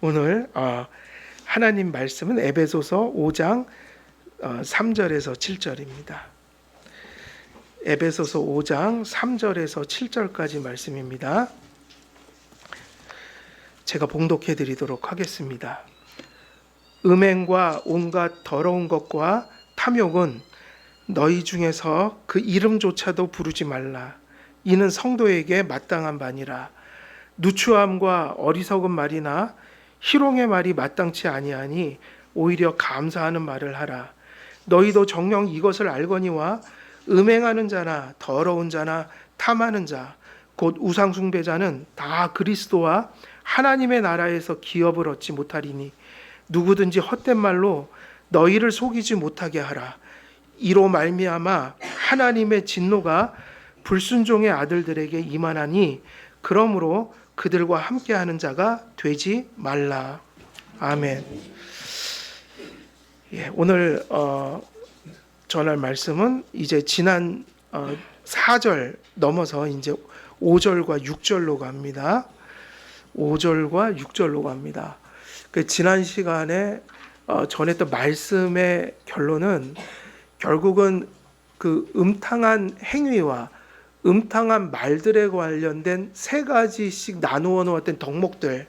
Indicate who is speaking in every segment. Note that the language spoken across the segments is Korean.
Speaker 1: 오늘 하나님 말씀은 에베소서 5장 3절에서 7절입니다. 에베소서 5장 3절에서 7절까지 말씀입니다. 제가 봉독해 드리도록 하겠습니다. 음행과 온갖 더러운 것과 탐욕은 너희 중에서 그 이름조차도 부르지 말라. 이는 성도에게 마땅한 바니라. 누추함과 어리석은 말이나 희롱의 말이 마땅치 아니하니 오히려 감사하는 말을 하라. 너희도 정녕 이것을 알거니와 음행하는 자나 더러운 자나 탐하는 자 곧 우상숭배자는 다 그리스도와 하나님의 나라에서 기업을 얻지 못하리니 누구든지 헛된 말로 너희를 속이지 못하게 하라. 이로 말미암아 하나님의 진노가 불순종의 아들들에게 임하나니 그러므로 그들과 함께하는 자가 되지 말라. 아멘. 오늘 전할 말씀은 이제 지난 4절 넘어서 이제 5절과 6절로 갑니다. 5절과 6절로 갑니다. 지난 시간에 전했던 말씀의 결론은 결국은 그 음탕한 행위와 음탕한 말들에 관련된 세 가지씩 나누어 놓았던 덕목들.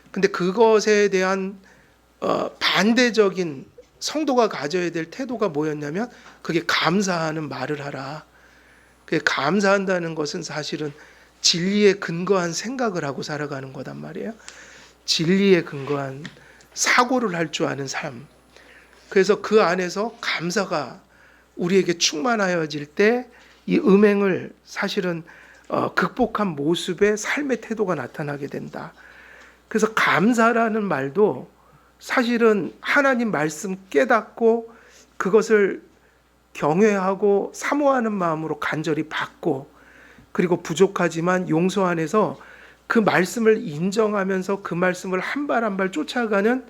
Speaker 1: 근데 그것에 대한 반대적인 성도가 가져야 될 태도가 뭐였냐면 그게 감사하는 말을 하라. 그게 감사한다는 것은 사실은 진리에 근거한 생각을 하고 살아가는 거단 말이에요. 진리에 근거한 사고를 할 줄 아는 삶. 그래서 그 안에서 감사가 우리에게 충만하여질 때 이 음행을 사실은 극복한 모습의 삶의 태도가 나타나게 된다. 그래서 감사라는 말도 사실은 하나님 말씀 깨닫고 그것을 경외하고 사모하는 마음으로 간절히 받고 그리고 부족하지만 용서 안에서 그 말씀을 인정하면서 그 말씀을 한 발 한 발 쫓아가는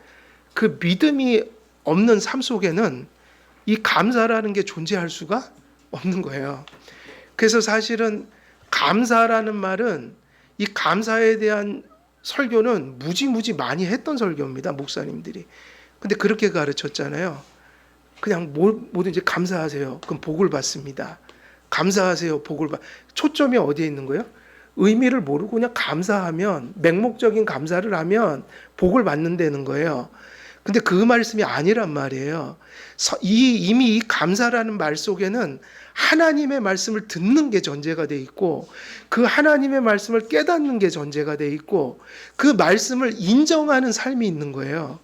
Speaker 1: 그 믿음이 없는 삶 속에는 이 감사라는 게 존재할 수가 없는 거예요. 그래서 사실은 감사라는 말은 이 감사에 대한 설교는 무지무지 많이 했던 설교입니다. 목사님들이. 근데 그렇게 가르쳤잖아요. 그냥 뭐든지 감사하세요. 그럼 복을 받습니다. 감사하세요. 복을 받. 초점이 어디에 있는 거예요? 의미를 모르고 그냥 감사하면 맹목적인 감사를 하면 복을 받는다는 거예요. 근데 그 말씀이 아니란 말이에요. 이미 이 감사라는 말 속에는 하나님의 말씀을 듣는 게 전제가 돼 있고 그 하나님의 말씀을 깨닫는 게 전제가 돼 있고 그 말씀을 인정하는 삶이 있는 거예요.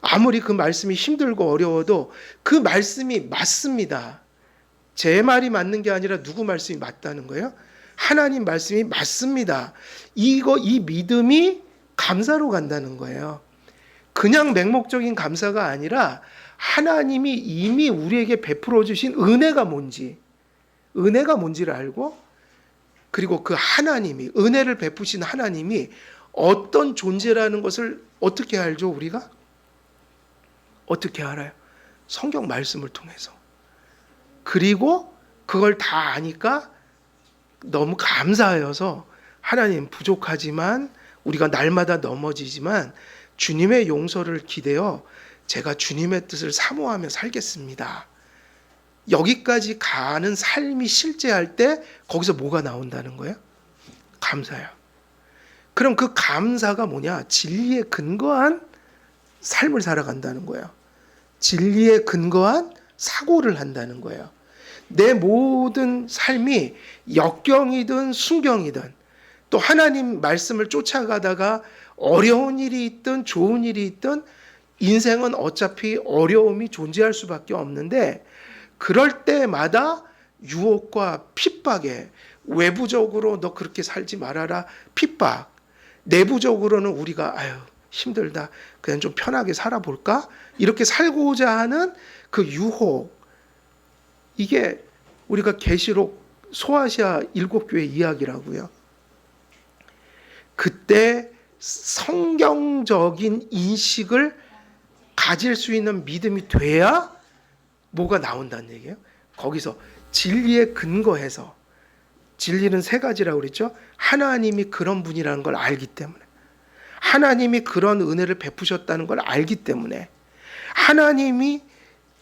Speaker 1: 아무리 그 말씀이 힘들고 어려워도 그 말씀이 맞습니다. 제 말이 맞는 게 아니라 누구 말씀이 맞다는 거예요? 하나님 말씀이 맞습니다. 이 믿음이 감사로 간다는 거예요. 그냥 맹목적인 감사가 아니라 하나님이 이미 우리에게 베풀어 주신 은혜가 뭔지를 알고 그리고 그 하나님이 은혜를 베푸신 하나님이 어떤 존재라는 것을 어떻게 알죠? 우리가? 어떻게 알아요? 성경 말씀을 통해서. 그리고 그걸 다 아니까 너무 감사하여서 하나님 부족하지만 우리가 날마다 넘어지지만 주님의 용서를 기대어 제가 주님의 뜻을 사모하며 살겠습니다. 여기까지 가는 삶이 실제할 때 거기서 뭐가 나온다는 거예요? 감사예요. 그럼 그 감사가 뭐냐? 진리에 근거한 삶을 살아간다는 거예요. 진리에 근거한 사고를 한다는 거예요. 내 모든 삶이 역경이든 순경이든 또 하나님 말씀을 쫓아가다가 어려운 일이 있든 좋은 일이 있든 인생은 어차피 어려움이 존재할 수밖에 없는데 그럴 때마다 유혹과 핍박에 외부적으로 너 그렇게 살지 말아라 핍박, 내부적으로는 우리가 아유 힘들다 그냥 좀 편하게 살아볼까 이렇게 살고자 하는 그 유혹, 이게 우리가 계시록 소아시아 7교회 이야기라고요. 그때 성경적인 인식을 가질 수 있는 믿음이 돼야 뭐가 나온다는 얘기예요. 거기서 진리에 근거해서, 진리는 세 가지라고 그랬죠. 하나님이 그런 분이라는 걸 알기 때문에, 하나님이 그런 은혜를 베푸셨다는 걸 알기 때문에, 하나님이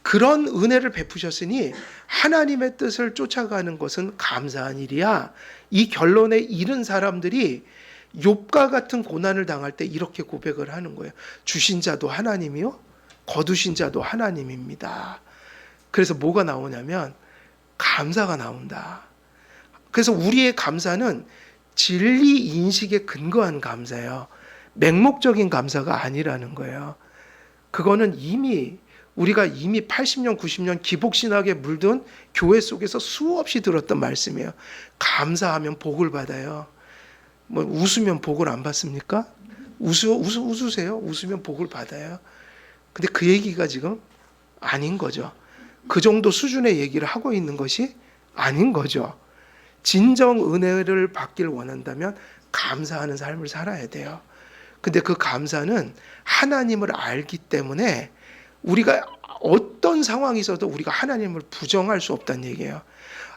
Speaker 1: 그런 은혜를 베푸셨으니 하나님의 뜻을 쫓아가는 것은 감사한 일이야. 이 결론에 이른 사람들이 욥과 같은 고난을 당할 때 이렇게 고백을 하는 거예요. 주신 자도 하나님이요, 거두신 자도 하나님입니다. 그래서 뭐가 나오냐면 감사가 나온다. 그래서 우리의 감사는 진리 인식에 근거한 감사예요. 맹목적인 감사가 아니라는 거예요. 그거는 우리가 이미 80년, 90년 기복신학에 물든 교회 속에서 수없이 들었던 말씀이에요. 감사하면 복을 받아요. 뭐 웃으면 복을 안 받습니까? 웃으세요. 웃으면 복을 받아요. 근데 그 얘기가 지금 아닌 거죠. 그 정도 수준의 얘기를 하고 있는 것이 아닌 거죠. 진정 은혜를 받길 원한다면 감사하는 삶을 살아야 돼요. 근데 그 감사는 하나님을 알기 때문에 우리가 어떤 상황이 있어도 우리가 하나님을 부정할 수 없다는 얘기예요.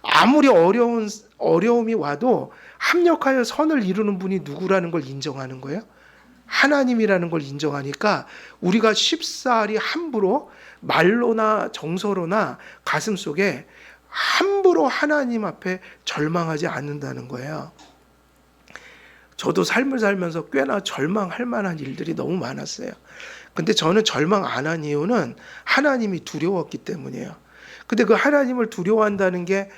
Speaker 1: 아무리 어려움이 와도 합력하여 선을 이루는 분이 누구라는 걸 인정하는 거예요. 하나님이라는 걸 인정하니까 우리가 쉽사리 함부로 말로나 정서로나 가슴속에 함부로 하나님 앞에 절망하지 않는다는 거예요. 저도 삶을 살면서 꽤나 절망할 만한 일들이 너무 많았어요. 근데 저는 절망 안 한 이유는 하나님이 두려웠기 때문이에요. 근데 그 하나님을 두려워한다는 게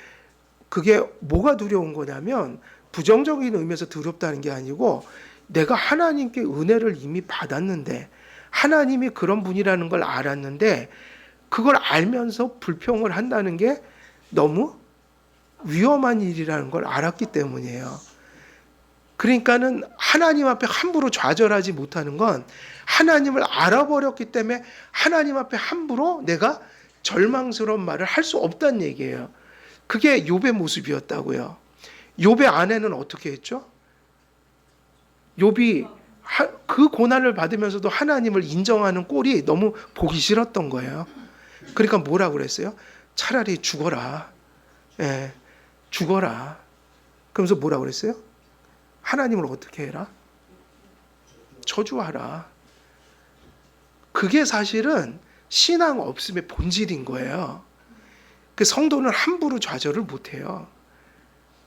Speaker 1: 그게 뭐가 두려운 거냐면 부정적인 의미에서 두렵다는 게 아니고 내가 하나님께 은혜를 이미 받았는데 하나님이 그런 분이라는 걸 알았는데 그걸 알면서 불평을 한다는 게 너무 위험한 일이라는 걸 알았기 때문이에요. 그러니까는 하나님 앞에 함부로 좌절하지 못하는 건 하나님을 알아버렸기 때문에 하나님 앞에 함부로 내가 절망스러운 말을 할 수 없다는 얘기예요. 그게 욥의 모습이었다고요. 욥의 아내는 어떻게 했죠? 욥이 그 고난을 받으면서도 하나님을 인정하는 꼴이 너무 보기 싫었던 거예요. 그러니까 뭐라고 그랬어요? 차라리 죽어라. 예, 죽어라. 그러면서 뭐라고 그랬어요? 하나님을 어떻게 해라? 저주하라. 그게 사실은 신앙 없음의 본질인 거예요. 그 성도는 함부로 좌절을 못해요.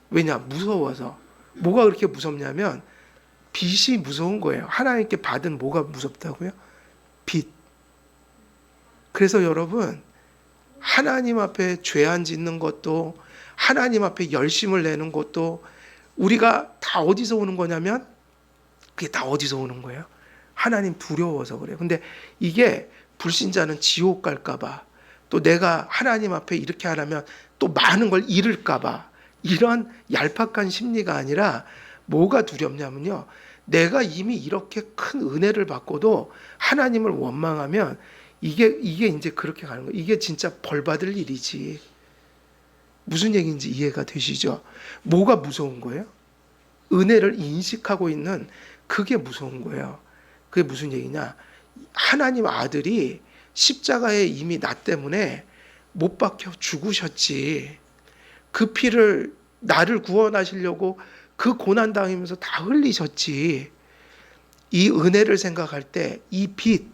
Speaker 1: 왜냐? 무서워서. 뭐가 그렇게 무섭냐면 빚이 무서운 거예요. 하나님께 받은 뭐가 무섭다고요? 빚. 그래서 여러분, 하나님 앞에 죄 안 짓는 것도, 하나님 앞에 열심을 내는 것도 우리가 다 어디서 오는 거냐면 그게 다 어디서 오는 거예요? 하나님 두려워서 그래요. 근데 이게 불신자는 지옥 갈까 봐, 또 내가 하나님 앞에 이렇게 안 하면 또 많은 걸 잃을까 봐, 이런 얄팍한 심리가 아니라 뭐가 두렵냐면요, 내가 이미 이렇게 큰 은혜를 받고도 하나님을 원망하면 이게 이제 그렇게 가는 거예요. 이게 진짜 벌 받을 일이지. 무슨 얘기인지 이해가 되시죠? 뭐가 무서운 거예요? 은혜를 인식하고 있는 그게 무서운 거예요. 그게 무슨 얘기냐? 하나님 아들이 십자가에 이미 나 때문에 못 박혀 죽으셨지. 그 피를 나를 구원하시려고 그 고난 당하면서 다 흘리셨지. 이 은혜를 생각할 때 이 빚,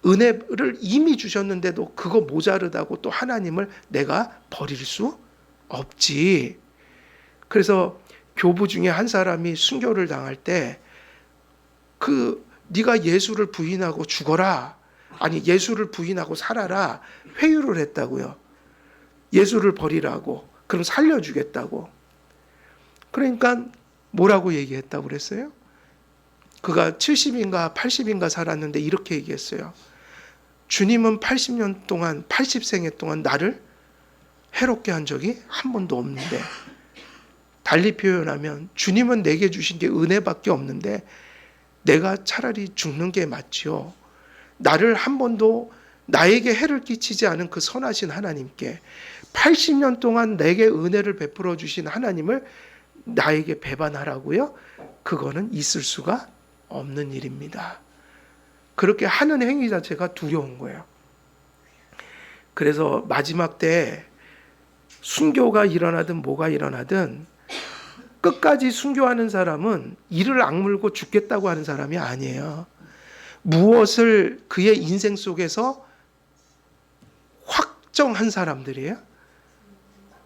Speaker 1: 은혜를 이미 주셨는데도 그거 모자르다고 또 하나님을 내가 버릴 수 없지. 그래서 교부 중에 한 사람이 순교를 당할 때 네가 예수를 부인하고 죽어라, 아니 예수를 부인하고 살아라 회유를 했다고요. 예수를 버리라고. 그럼 살려주겠다고. 그러니까 뭐라고 얘기했다고 그랬어요? 그가 70인가 80인가 살았는데 이렇게 얘기했어요. 주님은 80년 동안, 80생애 동안 나를 해롭게 한 적이 한 번도 없는데, 달리 표현하면 주님은 내게 주신 게 은혜밖에 없는데 내가 차라리 죽는 게 맞지요. 나를 한 번도 나에게 해를 끼치지 않은 그 선하신 하나님께 80년 동안 내게 은혜를 베풀어 주신 하나님을 나에게 배반하라고요? 그거는 있을 수가 없는 일입니다. 그렇게 하는 행위 자체가 두려운 거예요. 그래서 마지막 때 순교가 일어나든 뭐가 일어나든 끝까지 순교하는 사람은 이를 악물고 죽겠다고 하는 사람이 아니에요. 무엇을 그의 인생 속에서 확정한 사람들이에요?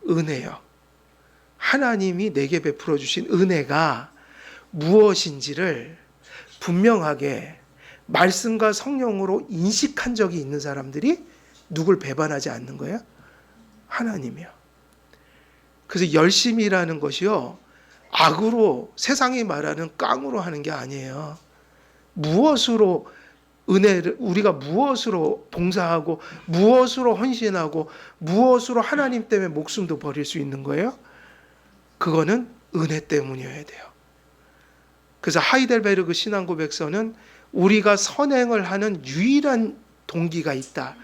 Speaker 1: 은혜요. 하나님이 내게 베풀어 주신 은혜가 무엇인지를 분명하게 말씀과 성령으로 인식한 적이 있는 사람들이 누굴 배반하지 않는 거예요? 하나님이요. 그래서 열심이라는 것이요, 악으로, 세상이 말하는 깡으로 하는 게 아니에요. 무엇으로 은혜를, 우리가 무엇으로 봉사하고 무엇으로 헌신하고 무엇으로 하나님 때문에 목숨도 버릴 수 있는 거예요? 그거는 은혜 때문이어야 돼요. 그래서 하이델베르그 신앙고백서는 우리가 선행을 하는 유일한 동기가 있다.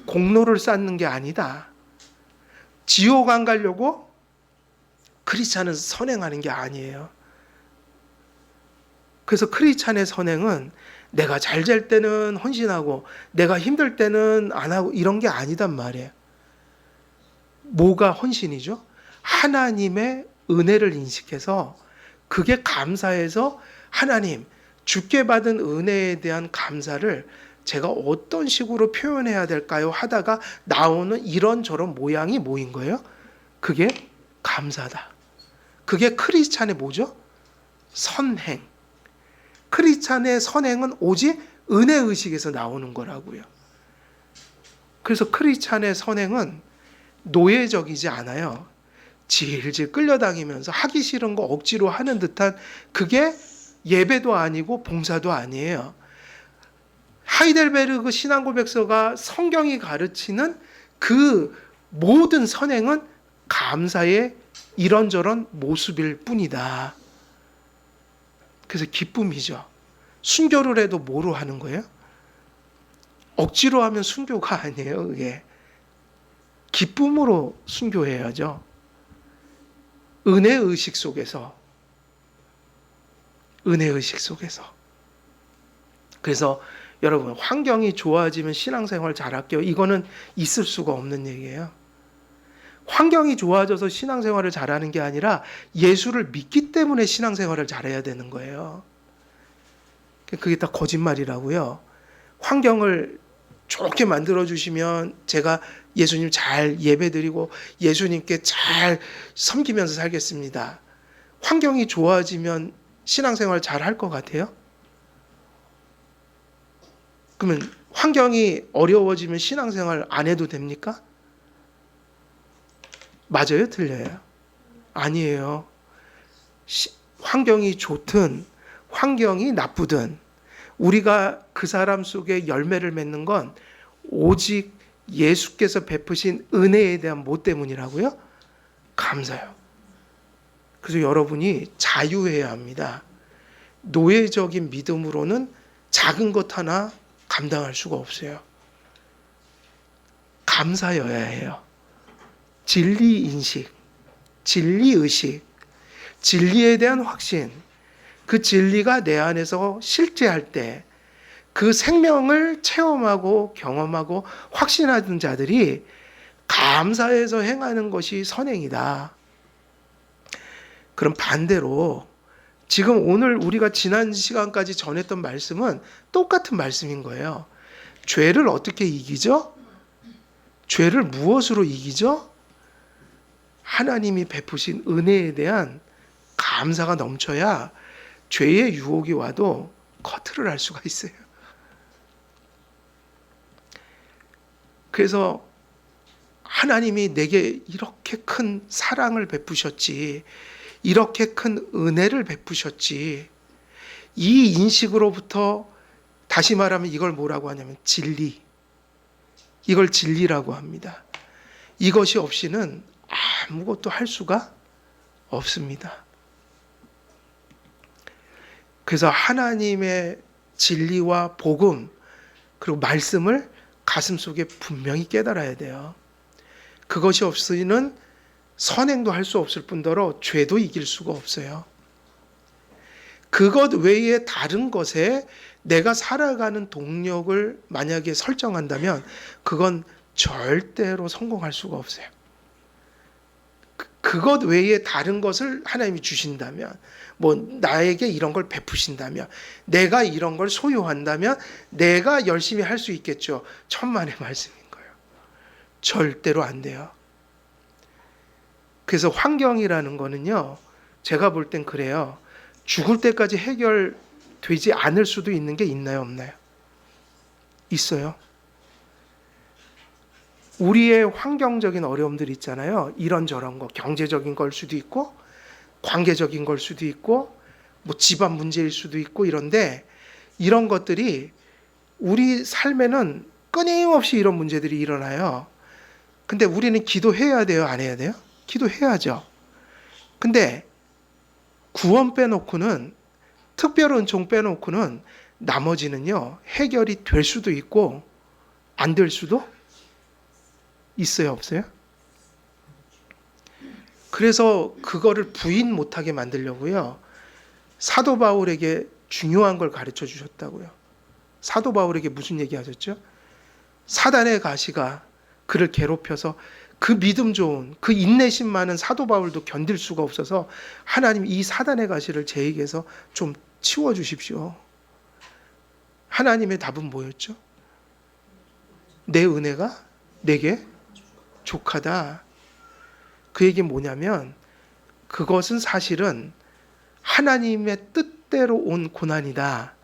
Speaker 1: 공로를 쌓는 게 아니다. 지옥 안 가려고 크리스찬은 선행하는 게 아니에요. 그래서 크리스찬의 선행은 내가 잘 될 때는 헌신하고 내가 힘들 때는 안 하고 이런 게 아니단 말이에요. 뭐가 헌신이죠? 하나님의 은혜를 인식해서 그게 감사해서 하나님, 주께 받은 은혜에 대한 감사를 제가 어떤 식으로 표현해야 될까요? 하다가 나오는 이런저런 모양이 뭐인 거예요? 그게 감사다. 그게 크리스찬의 뭐죠? 선행. 크리스찬의 선행은 오직 은혜의식에서 나오는 거라고요. 그래서 크리스찬의 선행은 노예적이지 않아요. 질질 끌려다니면서 하기 싫은 거 억지로 하는 듯한 그게 예배도 아니고 봉사도 아니에요. 하이델베르그 신앙고백서가 성경이 가르치는 그 모든 선행은 감사의 이런저런 모습일 뿐이다. 그래서 기쁨이죠. 순교를 해도 뭐로 하는 거예요? 억지로 하면 순교가 아니에요. 그게 기쁨으로 순교해야죠. 은혜의식 속에서. 은혜의식 속에서. 그래서 여러분, 환경이 좋아지면 신앙생활 잘할게요. 이거는 있을 수가 없는 얘기예요. 환경이 좋아져서 신앙생활을 잘하는 게 아니라 예수를 믿기 때문에 신앙생활을 잘해야 되는 거예요. 그게 다 거짓말이라고요. 환경을 좋게 만들어주시면 제가 예수님 잘 예배드리고 예수님께 잘 섬기면서 살겠습니다. 환경이 좋아지면 신앙생활 잘 할 것 같아요? 그러면 환경이 어려워지면 신앙생활 안 해도 됩니까? 맞아요? 틀려요? 아니에요. 환경이 좋든 환경이 나쁘든 우리가 그 사람 속에 열매를 맺는 건 오직 예수께서 베푸신 은혜에 대한 뭐 때문이라고요? 감사요. 그래서 여러분이 자유해야 합니다. 노예적인 믿음으로는 작은 것 하나 감당할 수가 없어요. 감사여야 해요. 진리 인식, 진리 의식, 진리에 대한 확신, 그 진리가 내 안에서 실제할 때 그 생명을 체험하고 경험하고 확신하는 자들이 감사해서 행하는 것이 선행이다. 그럼 반대로 지금 오늘 우리가 지난 시간까지 전했던 말씀은 똑같은 말씀인 거예요. 죄를 어떻게 이기죠? 죄를 무엇으로 이기죠? 하나님이 베푸신 은혜에 대한 감사가 넘쳐야 죄의 유혹이 와도 커트를 할 수가 있어요. 그래서 하나님이 내게 이렇게 큰 사랑을 베푸셨지, 이렇게 큰 은혜를 베푸셨지, 이 인식으로부터 다시 말하면 이걸 뭐라고 하냐면 진리, 이걸 진리라고 합니다. 이것이 없이는 아무것도 할 수가 없습니다. 그래서 하나님의 진리와 복음 그리고 말씀을 가슴속에 분명히 깨달아야 돼요. 그것이 없이는 선행도 할 수 없을 뿐더러 죄도 이길 수가 없어요. 그것 외에 다른 것에 내가 살아가는 동력을 만약에 설정한다면 그건 절대로 성공할 수가 없어요. 그것 외에 다른 것을 하나님이 주신다면, 뭐 나에게 이런 걸 베푸신다면, 내가 이런 걸 소유한다면 내가 열심히 할 수 있겠죠. 천만의 말씀인 거예요. 절대로 안 돼요. 그래서 환경이라는 거는요, 제가 볼 땐 그래요. 죽을 때까지 해결되지 않을 수도 있는 게 있나요, 없나요? 있어요. 우리의 환경적인 어려움들 있잖아요. 이런저런 거, 경제적인 걸 수도 있고, 관계적인 걸 수도 있고, 뭐 집안 문제일 수도 있고, 이런데 이런 것들이 우리 삶에는 끊임없이 이런 문제들이 일어나요. 근데 우리는 기도해야 돼요, 안 해야 돼요? 기도해야죠. 근데 구원 빼놓고는, 특별 은총 빼놓고는 나머지는요, 해결이 될 수도 있고 안 될 수도 있어요, 없어요? 그래서 그거를 부인 못하게 만들려고요, 사도 바울에게 중요한 걸 가르쳐 주셨다고요. 사도 바울에게 무슨 얘기 하셨죠? 사단의 가시가 그를 괴롭혀서 그 믿음 좋은, 그 인내심 많은 사도 바울도 견딜 수가 없어서 하나님, 이 사단의 가시를 제에게서 좀 치워주십시오. 하나님의 답은 뭐였죠? 내 은혜가 내게 족하다. 그 얘기는 뭐냐면, 그것은 사실은 하나님의 뜻대로 온 고난이다.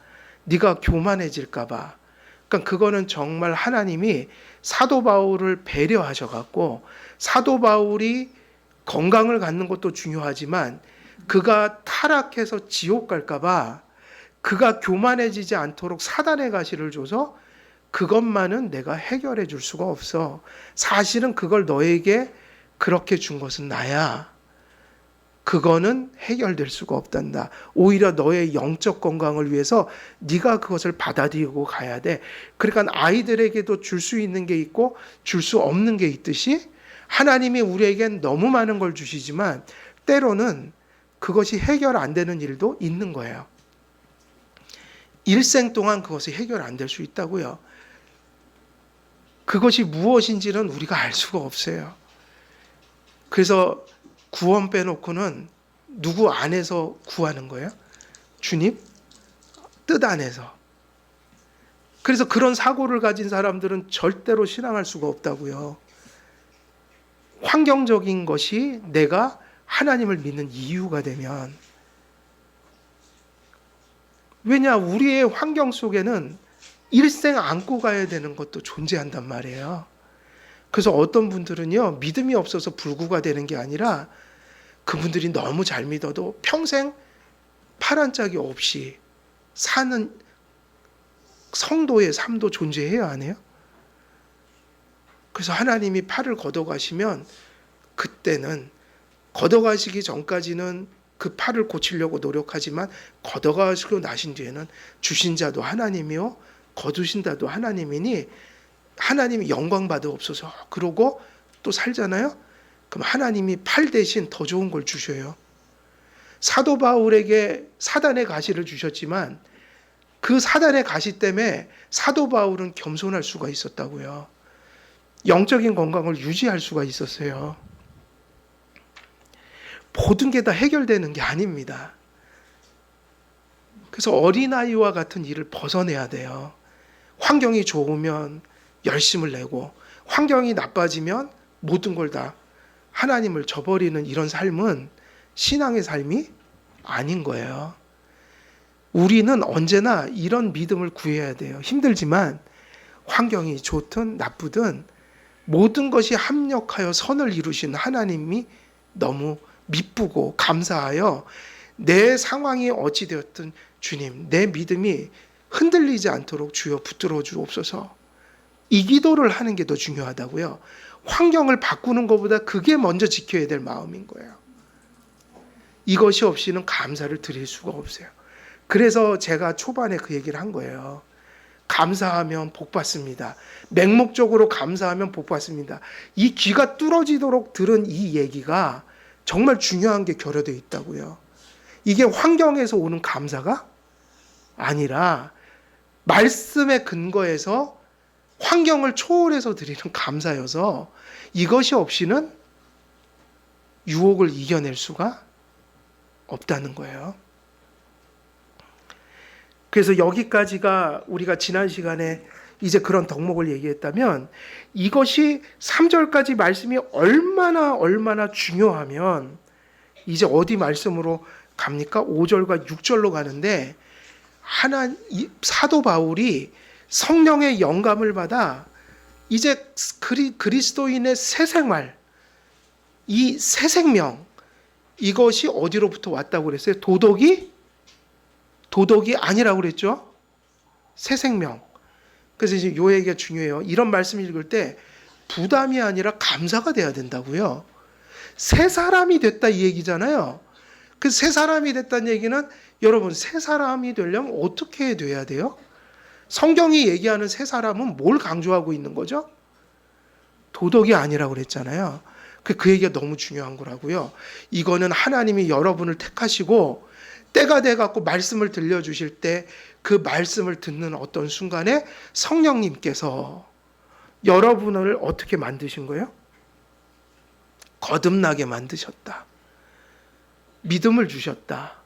Speaker 1: 네가 교만해질까 봐. 그러니까 그거는 정말 하나님이 사도 바울을 배려하셔갖고, 사도 바울이 건강을 갖는 것도 중요하지만 그가 타락해서 지옥 갈까 봐 그가 교만해지지 않도록 사단의 가시를 줘서, 그것만은 내가 해결해 줄 수가 없어. 사실은 그걸 너에게 그렇게 준 것은 나야. 그거는 해결될 수가 없단다. 오히려 너의 영적 건강을 위해서 네가 그것을 받아들이고 가야 돼. 그러니까 아이들에게도 줄 수 있는 게 있고 줄 수 없는 게 있듯이, 하나님이 우리에겐 너무 많은 걸 주시지만 때로는 그것이 해결 안 되는 일도 있는 거예요. 일생 동안 그것이 해결 안 될 수 있다고요. 그것이 무엇인지는 우리가 알 수가 없어요. 그래서 구원 빼놓고는 누구 안에서 구하는 거예요? 주님 뜻 안에서. 그래서 그런 사고를 가진 사람들은 절대로 신앙할 수가 없다고요. 환경적인 것이 내가 하나님을 믿는 이유가 되면, 왜냐, 우리의 환경 속에는 일생 안고 가야 되는 것도 존재한단 말이에요. 그래서 어떤 분들은요, 믿음이 없어서 불구가 되는 게 아니라 그분들이 너무 잘 믿어도 평생 팔 한 짝이 없이 사는 성도의 삶도 존재해야 하네요. 그래서 하나님이 팔을 걷어가시면, 그때는 걷어가시기 전까지는 그 팔을 고치려고 노력하지만 걷어가시고 나신 뒤에는 주신 자도 하나님이요 거두신 자도 하나님이니 하나님이 영광 받으옵소서. 그러고 또 살잖아요. 그럼 하나님이 팔 대신 더 좋은 걸 주셔요. 사도 바울에게 사단의 가시를 주셨지만 그 사단의 가시 때문에 사도 바울은 겸손할 수가 있었다고요. 영적인 건강을 유지할 수가 있었어요. 모든 게 다 해결되는 게 아닙니다. 그래서 어린아이와 같은 일을 벗어내야 돼요. 환경이 좋으면 열심을 내고, 환경이 나빠지면 모든 걸 다 하나님을 저버리는 이런 삶은 신앙의 삶이 아닌 거예요. 우리는 언제나 이런 믿음을 구해야 돼요. 힘들지만 환경이 좋든 나쁘든 모든 것이 합력하여 선을 이루신 하나님이 너무 미쁘고 감사하여, 내 상황이 어찌되었든 주님, 내 믿음이 흔들리지 않도록 주여 붙들어 주옵소서. 이 기도를 하는 게 더 중요하다고요. 환경을 바꾸는 것보다 그게 먼저 지켜야 될 마음인 거예요. 이것이 없이는 감사를 드릴 수가 없어요. 그래서 제가 초반에 그 얘기를 한 거예요. 감사하면 복 받습니다. 맹목적으로 감사하면 복 받습니다. 이 귀가 뚫어지도록 들은 이 얘기가 정말 중요한 게 결여되어 있다고요. 이게 환경에서 오는 감사가 아니라 말씀의 근거에서 환경을 초월해서 드리는 감사여서, 이것이 없이는 유혹을 이겨낼 수가 없다는 거예요. 그래서 여기까지가 우리가 지난 시간에 이제 그런 덕목을 얘기했다면, 이것이 3절까지 말씀이 얼마나 중요하면 이제 어디 말씀으로 갑니까? 5절과 6절로 가는데, 사도 바울이 성령의 영감을 받아 이제 그리스도인의 새 생활, 이 새 생명, 이것이 어디로부터 왔다고 그랬어요? 도덕이 아니라고 그랬죠? 새 생명. 그래서 이제 요 얘기가 중요해요. 이런 말씀 읽을 때 부담이 아니라 감사가 돼야 된다고요. 새 사람이 됐다 이 얘기잖아요. 그 새 사람이 됐다는 얘기는, 여러분, 새 사람이 되려면 어떻게 돼야 돼요? 성경이 얘기하는 새 사람은 뭘 강조하고 있는 거죠? 도덕이 아니라고 그랬잖아요. 그 얘기가 너무 중요한 거라고요. 이거는 하나님이 여러분을 택하시고 때가 돼갖고 말씀을 들려주실 때, 그 말씀을 듣는 어떤 순간에 성령님께서 여러분을 어떻게 만드신 거예요? 거듭나게 만드셨다. 믿음을 주셨다.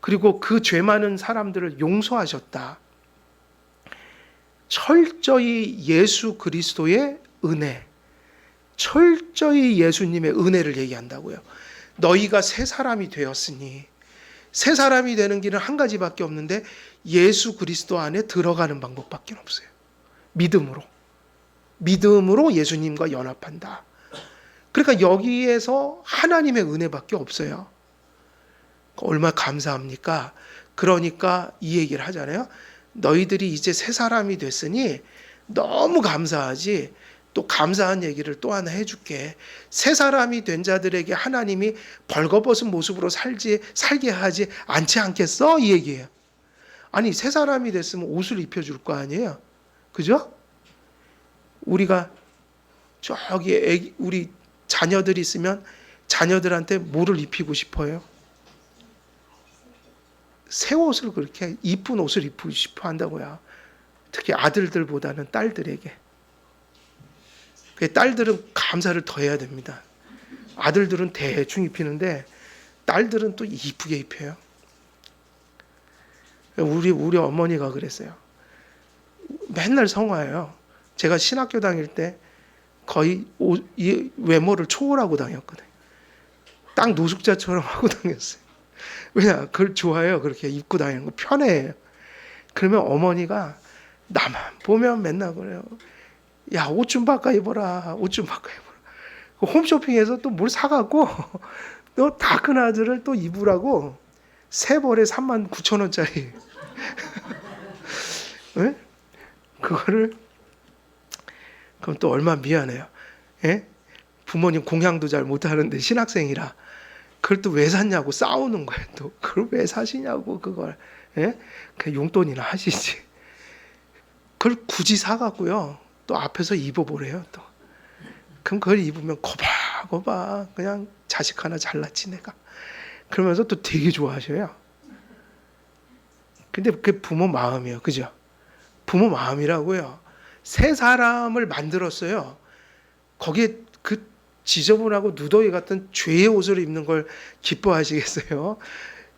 Speaker 1: 그리고 그 죄 많은 사람들을 용서하셨다. 철저히 예수 그리스도의 은혜, 철저히 예수님의 은혜를 얘기한다고요. 너희가 새 사람이 되었으니, 새 사람이 되는 길은 한 가지밖에 없는데 예수 그리스도 안에 들어가는 방법밖에 없어요. 믿음으로 예수님과 연합한다. 그러니까 여기에서 하나님의 은혜밖에 없어요. 얼마나 감사합니까? 그러니까 이 얘기를 하잖아요. 너희들이 이제 새 사람이 됐으니 너무 감사하지. 또 감사한 얘기를 또 하나 해줄게. 새 사람이 된 자들에게 하나님이 벌거벗은 모습으로 살게 하지 않지 않겠어? 이 얘기예요. 아니, 새 사람이 됐으면 옷을 입혀줄 거 아니에요? 그죠? 우리가 저기 우리 자녀들이 있으면 자녀들한테 뭐를 입히고 싶어요? 새 옷을, 그렇게 이쁜 옷을 입히고 싶어 한다고요. 특히 아들들보다는 딸들에게. 딸들은 감사를 더 해야 됩니다. 아들들은 대충 입히는데 딸들은 또 이쁘게 입혀요. 우리 어머니가 그랬어요. 맨날 성화예요. 제가 신학교 다닐 때 거의 이 외모를 초월하고 다녔거든요. 딱 노숙자처럼 하고 다녔어요. 왜냐? 그걸 좋아해요. 그렇게 입고 다니는 거 편해요. 그러면 어머니가 나만 보면 맨날 그래요. 야, 옷 좀 바꿔 입어라. 옷 좀 바꿔 입어라. 홈쇼핑에서 또 뭘 사갖고 너 다 큰 아들을 또 입으라고 세 벌에 39,000원짜리 네? 그거를, 그럼 또 얼마나 미안해요. 예? 부모님 공양도 잘 못하는데 신학생이라 그걸 또 왜 샀냐고 싸우는 거예요. 또 그걸 왜 사시냐고. 그걸, 예? 그 용돈이나 하시지. 그걸 굳이 사갖고요 또 앞에서 입어보래요. 또 그럼 그걸 입으면 거봐 그냥 자식 하나 잘났지 내가. 그러면서 또 되게 좋아하셔요. 근데 그게 부모 마음이에요. 그죠? 부모 마음이라고요. 새 사람을 만들었어요. 거기에 그 지저분하고 누더기 같은 죄의 옷을 입는 걸 기뻐하시겠어요?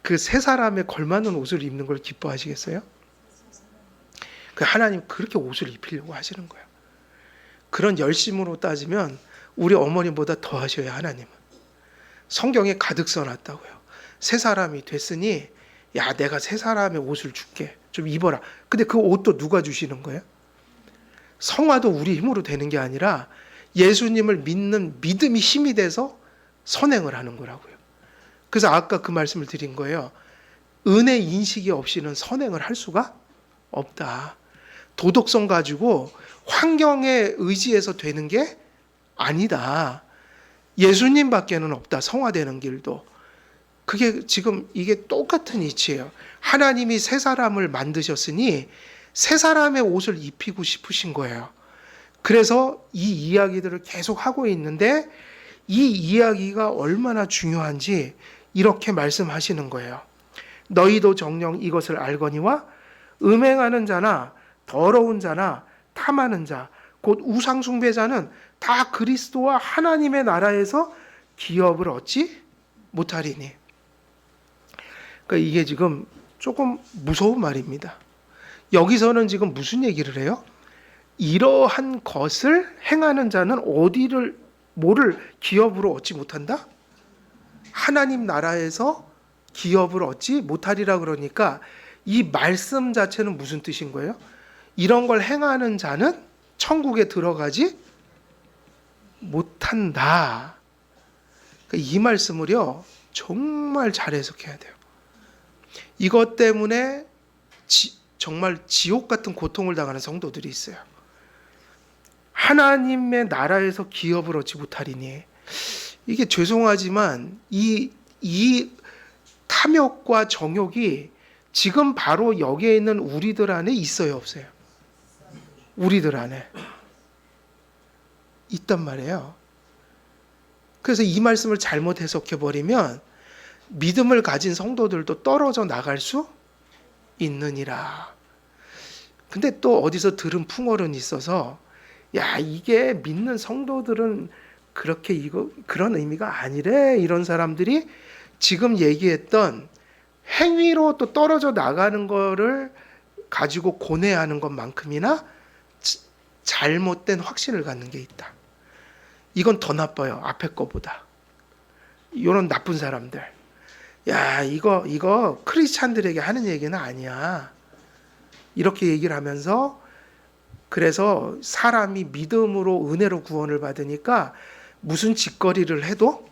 Speaker 1: 그 새 사람에 걸맞는 옷을 입는 걸 기뻐하시겠어요? 그 하나님 그렇게 옷을 입히려고 하시는 거예요. 그런 열심으로 따지면 우리 어머님보다 더 하셔요. 하나님은. 성경에 가득 써놨다고요. 새 사람이 됐으니 야, 내가 새 사람의 옷을 줄게. 좀 입어라. 근데 그 옷도 누가 주시는 거예요? 성화도 우리 힘으로 되는 게 아니라 예수님을 믿는 믿음이 힘이 돼서 선행을 하는 거라고요. 그래서 아까 그 말씀을 드린 거예요. 은혜 인식이 없이는 선행을 할 수가 없다. 도덕성 가지고 환경에 의지해서 되는 게 아니다. 예수님밖에는 없다. 성화되는 길도. 그게 지금 이게 똑같은 이치예요. 하나님이 새 사람을 만드셨으니 새 사람의 옷을 입히고 싶으신 거예요. 그래서 이 이야기들을 계속 하고 있는데 이 이야기가 얼마나 중요한지 이렇게 말씀하시는 거예요. 너희도 정녕 이것을 알거니와 음행하는 자나 더러운 자나 탐하는 자 곧 우상 숭배자는 다 그리스도와 하나님의 나라에서 기업을 얻지 못하리니. 그러니까 이게 지금 조금 무서운 말입니다. 여기서는 지금 무슨 얘기를 해요? 이러한 것을 행하는 자는 뭐를 기업으로 얻지 못한다? 하나님 나라에서 기업을 얻지 못하리라. 그러니까 이 말씀 자체는 무슨 뜻인 거예요? 이런 걸 행하는 자는 천국에 들어가지 못한다. 이 말씀을요, 정말 잘 해석해야 돼요. 이것 때문에 정말 지옥 같은 고통을 당하는 성도들이 있어요. 하나님의 나라에서 기업을 얻지 못하리니. 이게 죄송하지만 이 탐욕과 정욕이 지금 바로 여기에 있는 우리들 안에 있어요, 없어요? 우리들 안에 있단 말이에요. 그래서 이 말씀을 잘못 해석해 버리면 믿음을 가진 성도들도 떨어져 나갈 수 있느니라. 근데 또 어디서 들은 풍월은 있어서, 야, 이게 믿는 성도들은 그렇게 그런 의미가 아니래. 이런 사람들이 지금 얘기했던 행위로 또 떨어져 나가는 거를 가지고 고뇌하는 것만큼이나 잘못된 확신을 갖는 게 있다. 이건 더 나빠요, 앞에 거보다. 이런 나쁜 사람들. 야, 이거 크리스찬들에게 하는 얘기는 아니야. 이렇게 얘기를 하면서, 그래서 사람이 믿음으로 은혜로 구원을 받으니까 무슨 짓거리를 해도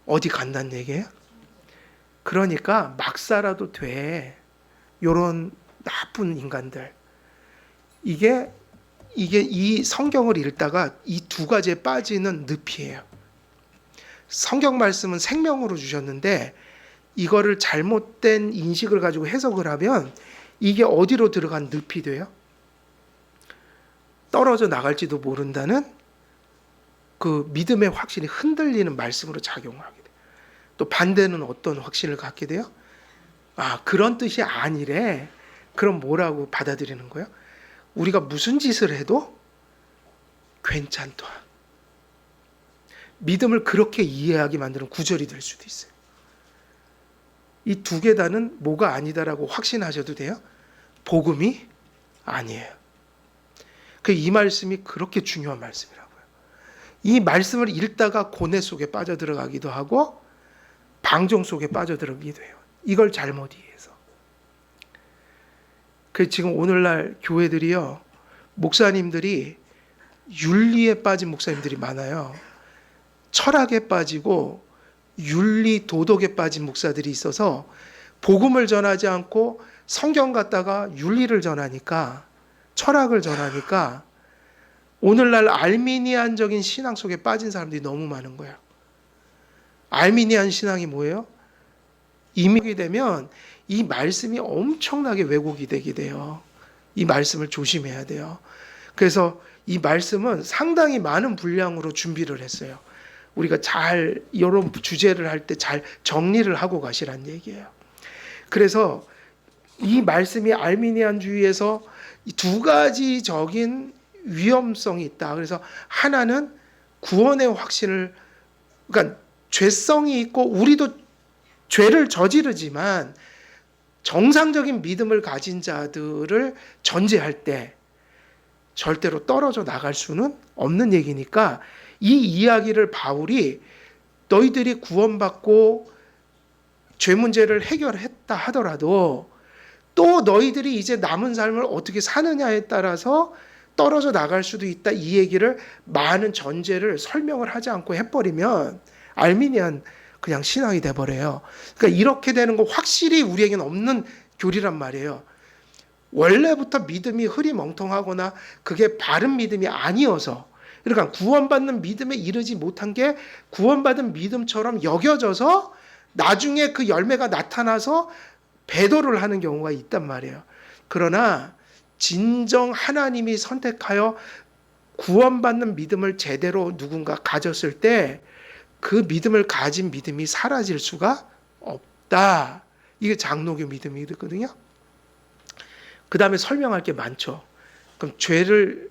Speaker 1: 어디 간다는 얘기예요? 그러니까 막 살아도 돼. 요런 나쁜 인간들. 이게 이 성경을 읽다가 이 두 가지에 빠지는 늪이에요. 성경 말씀은 생명으로 주셨는데 이거를 잘못된 인식을 가지고 해석을 하면 이게 어디로 들어간 늪이 돼요? 떨어져 나갈지도 모른다는 그 믿음의 확신이 흔들리는 말씀으로 작용하게 돼요. 또 반대는 어떤 확신을 갖게 돼요? 아, 그런 뜻이 아니래. 그럼 뭐라고 받아들이는 거예요? 우리가 무슨 짓을 해도 괜찮다. 믿음을 그렇게 이해하게 만드는 구절이 될 수도 있어요. 이 두 계단은 뭐가 아니다라고 확신하셔도 돼요? 복음이 아니에요. 이 말씀이 그렇게 중요한 말씀이라고요. 이 말씀을 읽다가 고뇌 속에 빠져들어가기도 하고 방종 속에 빠져들어가기도 해요. 이걸 잘못 이해해서. 지금 오늘날 교회들이요, 목사님들이 윤리에 빠진 목사님들이 많아요. 철학에 빠지고 윤리 도덕에 빠진 목사들이 있어서 복음을 전하지 않고 성경 갖다가 윤리를 전하니까, 철학을 전하니까 오늘날 알미니안적인 신앙 속에 빠진 사람들이 너무 많은 거예요. 알미니안 신앙이 뭐예요? 이미 되면 이 말씀이 엄청나게 왜곡이 되게 돼요. 이 말씀을 조심해야 돼요. 그래서 이 말씀은 상당히 많은 분량으로 준비를 했어요. 우리가 잘 이런 주제를 할 때 잘 정리를 하고 가시란 얘기예요. 그래서 이 말씀이 알미니안주의에서 두 가지적인 위험성이 있다. 그래서 하나는 구원의 확신을, 그러니까 죄성이 있고 우리도 죄를 저지르지만 정상적인 믿음을 가진 자들을 전제할 때 절대로 떨어져 나갈 수는 없는 얘기니까, 이 이야기를 바울이 너희들이 구원받고 죄 문제를 해결했다 하더라도 또 너희들이 이제 남은 삶을 어떻게 사느냐에 따라서 떨어져 나갈 수도 있다, 이 얘기를 많은 전제를 설명을 하지 않고 해버리면 알미니안 그냥 신앙이 돼버려요. 그러니까 이렇게 되는 거 확실히 우리에게는 없는 교리란 말이에요. 원래부터 믿음이 흐리멍텅하거나 그게 바른 믿음이 아니어서, 그러니까 구원받는 믿음에 이르지 못한 게 구원받은 믿음처럼 여겨져서 나중에 그 열매가 나타나서 배도를 하는 경우가 있단 말이에요. 그러나 진정 하나님이 선택하여 구원받는 믿음을 제대로 누군가 가졌을 때 그 믿음을 가진 믿음이 사라질 수가 없다. 이게 장로교 믿음이거든요. 그 다음에 설명할 게 많죠. 그럼 죄를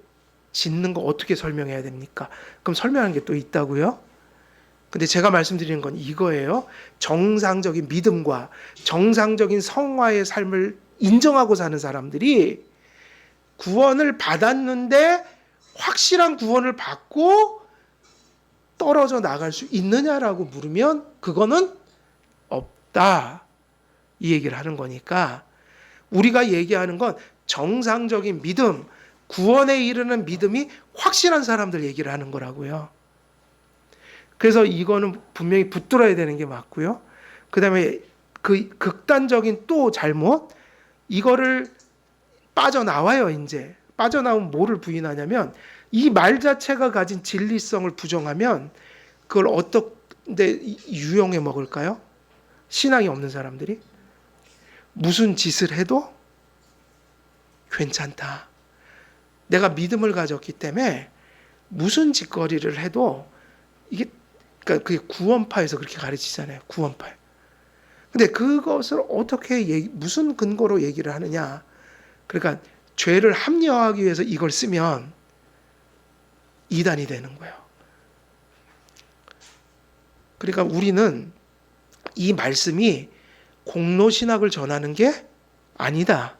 Speaker 1: 짓는 거 어떻게 설명해야 됩니까? 그럼 설명하는 게 또 있다고요. 근데 제가 말씀드리는 건 이거예요. 정상적인 믿음과 정상적인 성화의 삶을 인정하고 사는 사람들이 구원을 받았는데 확실한 구원을 받고 떨어져 나갈 수 있느냐라고 물으면 그거는 없다. 이 얘기를 하는 거니까 우리가 얘기하는 건 정상적인 믿음, 구원에 이르는 믿음이 확실한 사람들 얘기를 하는 거라고요. 그래서 이거는 분명히 붙들어야 되는 게 맞고요. 그 다음에 그 극단적인 또 잘못, 이거를 빠져나와요, 이제. 빠져나오면 뭐를 부인하냐면, 이 말 자체가 가진 진리성을 부정하면, 그걸 어떻게 유용해 먹을까요? 신앙이 없는 사람들이? 무슨 짓을 해도 괜찮다. 내가 믿음을 가졌기 때문에 무슨 짓거리를 해도 이게, 그러니까 그게 구원파에서 그렇게 가르치잖아요. 구원파. 근데 그것을 어떻게 무슨 근거로 얘기를 하느냐? 그러니까 죄를 합리화하기 위해서 이걸 쓰면 이단이 되는 거예요. 그러니까 우리는 이 말씀이 공로신학을 전하는 게 아니다.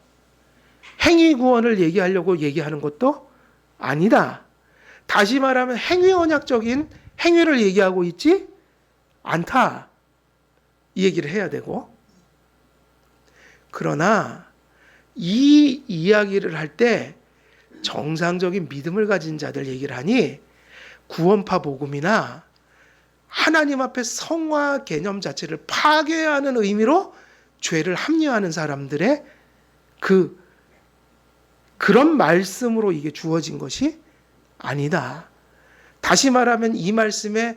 Speaker 1: 행위구원을 얘기하려고 얘기하는 것도 아니다. 다시 말하면 행위언약적인 행위를 얘기하고 있지 않다. 이 얘기를 해야 되고, 그러나 이 이야기를 할 때 정상적인 믿음을 가진 자들 얘기를 하니 구원파 복음이나 하나님 앞에 성화 개념 자체를 파괴하는 의미로 죄를 합리화하는 사람들의 그런 말씀으로 이게 주어진 것이 아니다. 다시 말하면 이 말씀의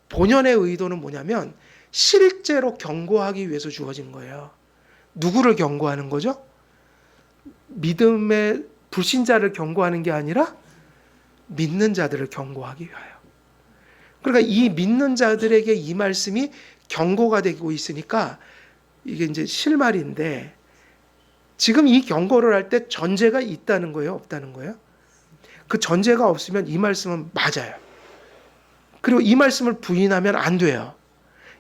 Speaker 1: 본연의 의도는 뭐냐면 실제로 경고하기 위해서 주어진 거예요. 누구를 경고하는 거죠? 믿음의 불신자를 경고하는 게 아니라 믿는 자들을 경고하기 위하여. 그러니까 이 믿는 자들에게 이 말씀이 경고가 되고 있으니까 이게 이제 실말인데, 지금 이 경고를 할 때 전제가 있다는 거예요, 없다는 거예요? 그 전제가 없으면 이 말씀은 맞아요. 그리고 이 말씀을 부인하면 안 돼요.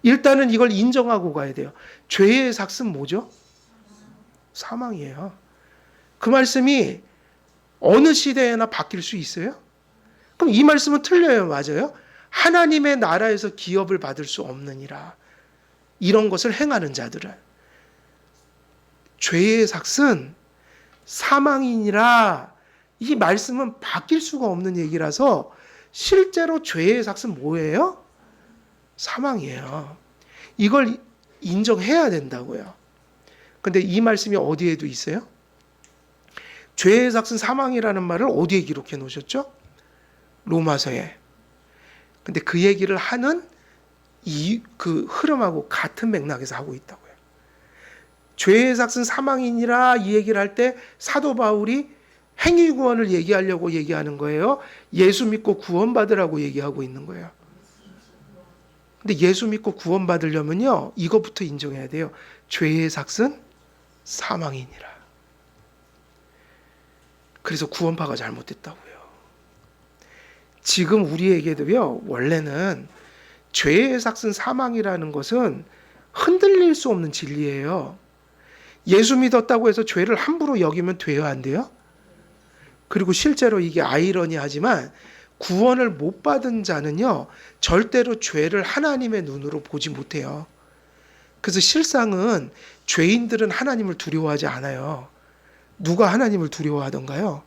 Speaker 1: 일단은 이걸 인정하고 가야 돼요. 죄의 삭은 뭐죠? 사망이에요. 그 말씀이 어느 시대에나 바뀔 수 있어요? 그럼 이 말씀은 틀려요, 맞아요? 하나님의 나라에서 기업을 받을 수 없느니라. 이런 것을 행하는 자들은 죄의 삭은 사망이니라. 이 말씀은 바뀔 수가 없는 얘기라서 실제로 죄의 삭은 뭐예요? 사망이에요. 이걸 인정해야 된다고요. 근데 이 말씀이 어디에도 있어요? 죄의 삭은 사망이라는 말을 어디에 기록해 놓으셨죠? 로마서에. 근데 그 얘기를 하는 그 흐름하고 같은 맥락에서 하고 있다고요. 죄의 삭은 사망이니라 이 얘기를 할 때 사도 바울이 행위구원을 얘기하려고 얘기하는 거예요? 예수 믿고 구원받으라고 얘기하고 있는 거예요. 근데 예수 믿고 구원받으려면요, 이것부터 인정해야 돼요. 죄의 삭은 사망이니라. 그래서 구원파가 잘못됐다고요. 지금 우리에게도요, 원래는 죄의 삭은 사망이라는 것은 흔들릴 수 없는 진리예요. 예수 믿었다고 해서 죄를 함부로 여기면 돼요, 안 돼요? 그리고 실제로 이게 아이러니하지만 구원을 못 받은 자는요, 절대로 죄를 하나님의 눈으로 보지 못해요. 그래서 실상은 죄인들은 하나님을 두려워하지 않아요. 누가 하나님을 두려워하던가요?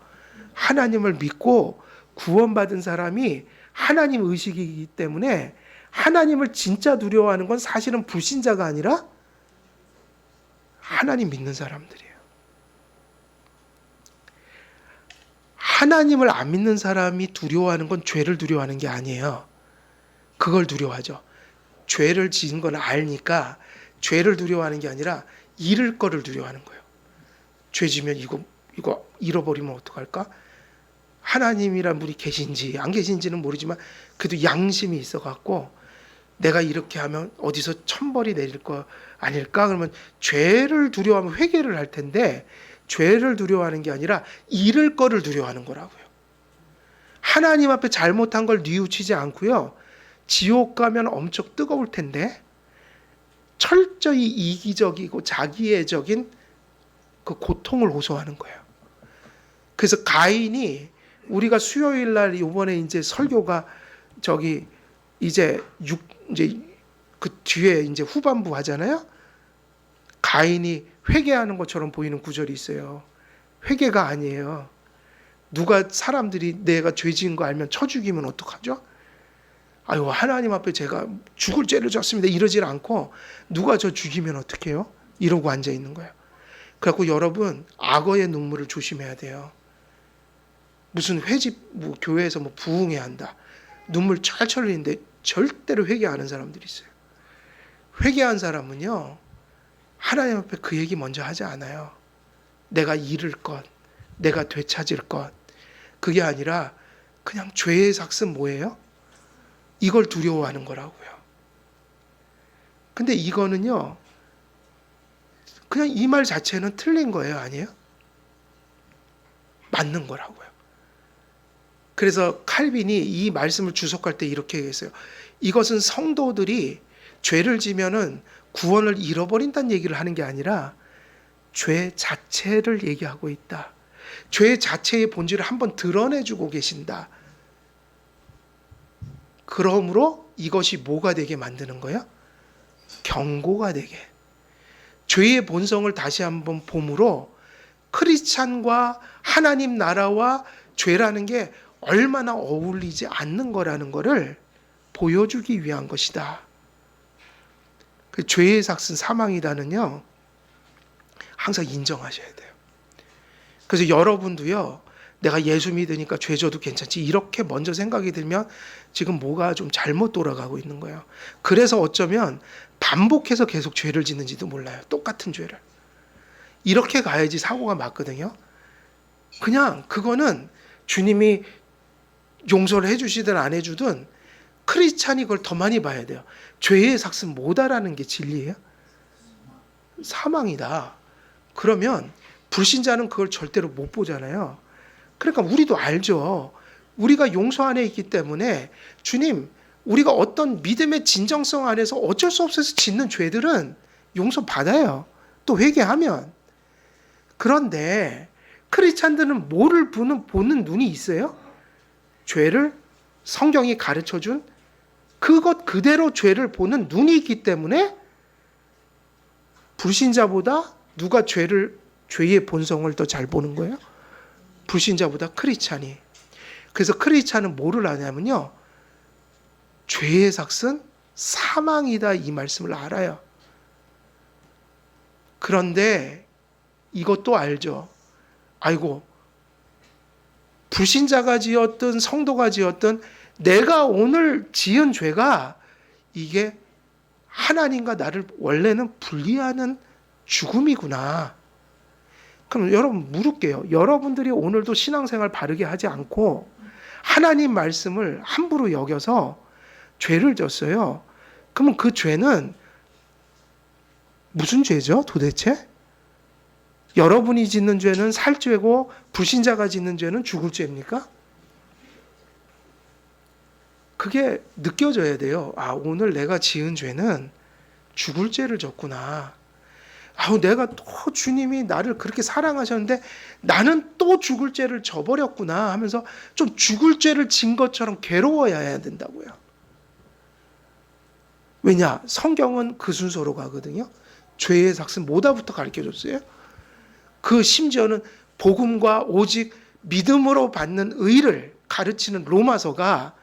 Speaker 1: 하나님을 믿고 구원받은 사람이 하나님 의식이기 때문에 하나님을 진짜 두려워하는 건 사실은 불신자가 아니라 하나님 믿는 사람들이에요. 하나님을 안 믿는 사람이 두려워하는 건 죄를 두려워하는 게 아니에요. 그걸 두려워하죠. 죄를 지은 건 알니까 죄를 두려워하는 게 아니라 잃을 거를 두려워하는 거예요. 죄 지면 이거 잃어버리면 어떡할까? 하나님이란 분이 계신지 안 계신지는 모르지만 그래도 양심이 있어갖고 내가 이렇게 하면 어디서 천벌이 내릴 거 아닐까? 그러면 죄를 두려워하면 회개를 할 텐데 죄를 두려워하는 게 아니라 잃을 거를 두려워하는 거라고요. 하나님 앞에 잘못한 걸 뉘우치지 않고요. 지옥 가면 엄청 뜨거울 텐데 철저히 이기적이고 자기애적인 그 고통을 호소하는 거예요. 그래서 가인이 우리가 수요일 날 이번에 이제 설교가 저기 이제 그 뒤에 이제 후반부 하잖아요. 가인이 회개하는 것처럼 보이는 구절이 있어요. 회개가 아니에요. 누가 사람들이 내가 죄 지은 거 알면 쳐 죽이면 어떡하죠? 아유, 하나님 앞에 제가 죽을 죄를 졌습니다. 이러질 않고 누가 저 죽이면 어떡해요? 이러고 앉아 있는 거예요. 그래갖고 여러분 악어의 눈물을 조심해야 돼요. 무슨 회집 뭐 교회에서 뭐 부흥해야 한다. 눈물 찰철 흘리는데 절대로 회개 안 하는 사람들이 있어요. 회개한 사람은요. 하나님 앞에 그 얘기 먼저 하지 않아요. 내가 잃을 것, 내가 되찾을 것. 그게 아니라 그냥 죄의 삭은 뭐예요? 이걸 두려워하는 거라고요. 근데 이거는요. 그냥 이 말 자체는 틀린 거예요. 아니에요? 맞는 거라고요. 그래서 칼빈이 이 말씀을 주석할 때 이렇게 얘기했어요. 이것은 성도들이 죄를 지면은 구원을 잃어버린다는 얘기를 하는 게 아니라 죄 자체를 얘기하고 있다. 죄 자체의 본질을 한번 드러내주고 계신다. 그러므로 이것이 뭐가 되게 만드는 거예요? 경고가 되게. 죄의 본성을 다시 한번 봄으로 크리스찬과 하나님 나라와 죄라는 게 얼마나 어울리지 않는 거라는 것을 보여주기 위한 것이다. 그 죄의 삭은 사망이다는요. 항상 인정하셔야 돼요. 그래서 여러분도요. 내가 예수 믿으니까 죄 져도 괜찮지 이렇게 먼저 생각이 들면 지금 뭐가 좀 잘못 돌아가고 있는 거예요. 그래서 어쩌면 반복해서 계속 죄를 짓는지도 몰라요. 똑같은 죄를. 이렇게 가야지 사고가 맞거든요. 그냥 그거는 주님이 용서를 해주시든 안 해주든 크리스찬이 그걸 더 많이 봐야 돼요. 죄의 삭은 뭐다라는 게 진리예요? 사망이다. 그러면 불신자는 그걸 절대로 못 보잖아요. 그러니까 우리도 알죠. 우리가 용서 안에 있기 때문에 주님, 우리가 어떤 믿음의 진정성 안에서 어쩔 수 없어서 짓는 죄들은 용서받아요. 또 회개하면. 그런데 크리스찬들은 뭐를 보는 눈이 있어요? 죄를 성경이 가르쳐준 그것 그대로 죄를 보는 눈이 있기 때문에 불신자보다 누가 죄의 본성을 더 잘 보는 거예요? 불신자보다 크리스찬이. 그래서 크리스찬은 뭐를 하냐면요. 죄의 삭은 사망이다 이 말씀을 알아요. 그런데 이것도 알죠. 아이고 불신자가 지었든 성도가 지었든 내가 오늘 지은 죄가 이게 하나님과 나를 원래는 분리하는 죽음이구나. 그럼 여러분 물을게요. 여러분들이 오늘도 신앙생활 바르게 하지 않고 하나님 말씀을 함부로 여겨서 죄를 졌어요. 그러면 그 죄는 무슨 죄죠 도대체? 여러분이 짓는 죄는 살죄고 불신자가 짓는 죄는 죽을 죄입니까? 그게 느껴져야 돼요. 아, 오늘 내가 지은 죄는 죽을 죄를 졌구나. 아우, 내가 또 주님이 나를 그렇게 사랑하셨는데 나는 또 죽을 죄를 져버렸구나 하면서 좀 죽을 죄를 진 것처럼 괴로워야 해야 된다고요. 왜냐? 성경은 그 순서로 가거든요. 죄의 삭은 뭐다부터 가르쳐줬어요? 그 심지어는 복음과 오직 믿음으로 받는 의를 가르치는 로마서가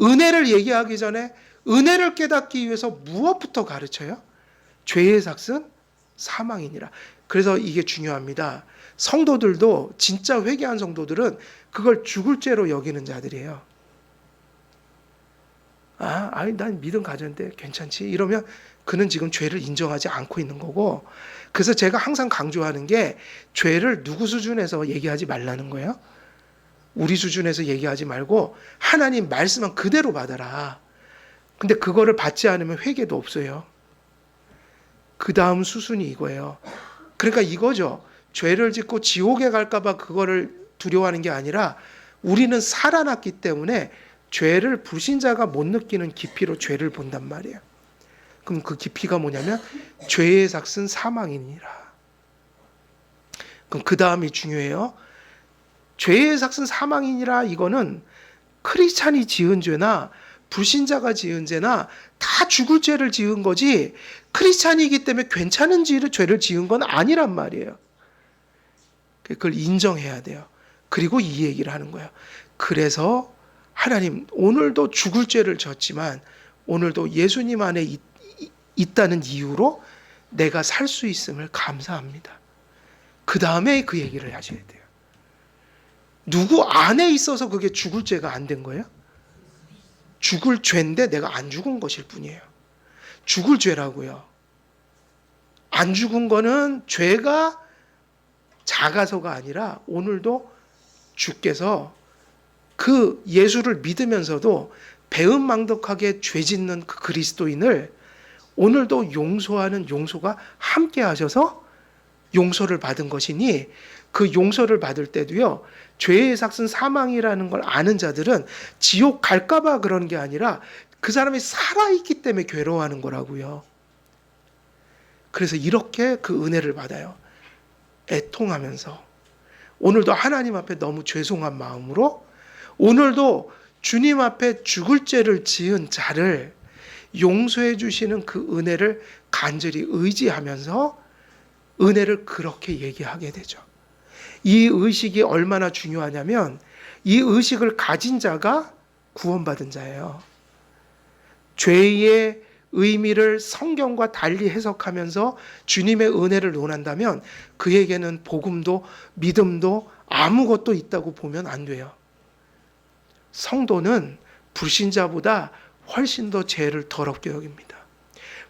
Speaker 1: 은혜를 얘기하기 전에 은혜를 깨닫기 위해서 무엇부터 가르쳐요? 죄의 삭은 사망이니라. 그래서 이게 중요합니다. 성도들도 진짜 회개한 성도들은 그걸 죽을 죄로 여기는 자들이에요. 아니 난 믿음 가졌는데 괜찮지? 이러면 그는 지금 죄를 인정하지 않고 있는 거고, 그래서 제가 항상 강조하는 게 죄를 누구 수준에서 얘기하지 말라는 거예요. 우리 수준에서 얘기하지 말고 하나님 말씀은 그대로 받아라. 근데 그거를 받지 않으면 회개도 없어요. 그 다음 수순이 이거예요. 그러니까 이거죠. 죄를 짓고 지옥에 갈까 봐 그거를 두려워하는 게 아니라 우리는 살아났기 때문에 죄를 불신자가 못 느끼는 깊이로 죄를 본단 말이에요. 그럼 그 깊이가 뭐냐면 죄의 삭은 사망이니라. 그럼 그 다음이 중요해요. 죄의 삭은 사망이니라, 이거는 크리스찬이 지은 죄나 불신자가 지은 죄나 다 죽을 죄를 지은 거지, 크리스찬이기 때문에 괜찮은 죄를 지은 건 아니란 말이에요. 그걸 인정해야 돼요. 그리고 이 얘기를 하는 거예요. 그래서 하나님, 오늘도 죽을 죄를 졌지만 오늘도 예수님 안에 있다는 이유로 내가 살 수 있음을 감사합니다. 그 다음에 그 얘기를 하셔야 돼요. 누구 안에 있어서 그게 죽을 죄가 안 된 거예요? 죽을 죄인데 내가 안 죽은 것일 뿐이에요. 죽을 죄라고요. 안 죽은 거는 죄가 작아서가 아니라 오늘도 주께서 그 예수를 믿으면서도 배은망덕하게 죄 짓는 그 그리스도인을 오늘도 용서하는 용서가 함께 하셔서 용서를 받은 것이니, 그 용서를 받을 때도요, 죄의 삭은 사망이라는 걸 아는 자들은 지옥 갈까봐 그런 게 아니라 그 사람이 살아있기 때문에 괴로워하는 거라고요. 그래서 이렇게 그 은혜를 받아요. 애통하면서 오늘도 하나님 앞에 너무 죄송한 마음으로, 오늘도 주님 앞에 죽을 죄를 지은 자를 용서해 주시는 그 은혜를 간절히 의지하면서 은혜를 그렇게 얘기하게 되죠. 이 의식이 얼마나 중요하냐면, 이 의식을 가진 자가 구원받은 자예요. 죄의 의미를 성경과 달리 해석하면서 주님의 은혜를 논한다면 그에게는 복음도 믿음도 아무것도 있다고 보면 안 돼요. 성도는 불신자보다 훨씬 더 죄를 더럽게 여깁니다.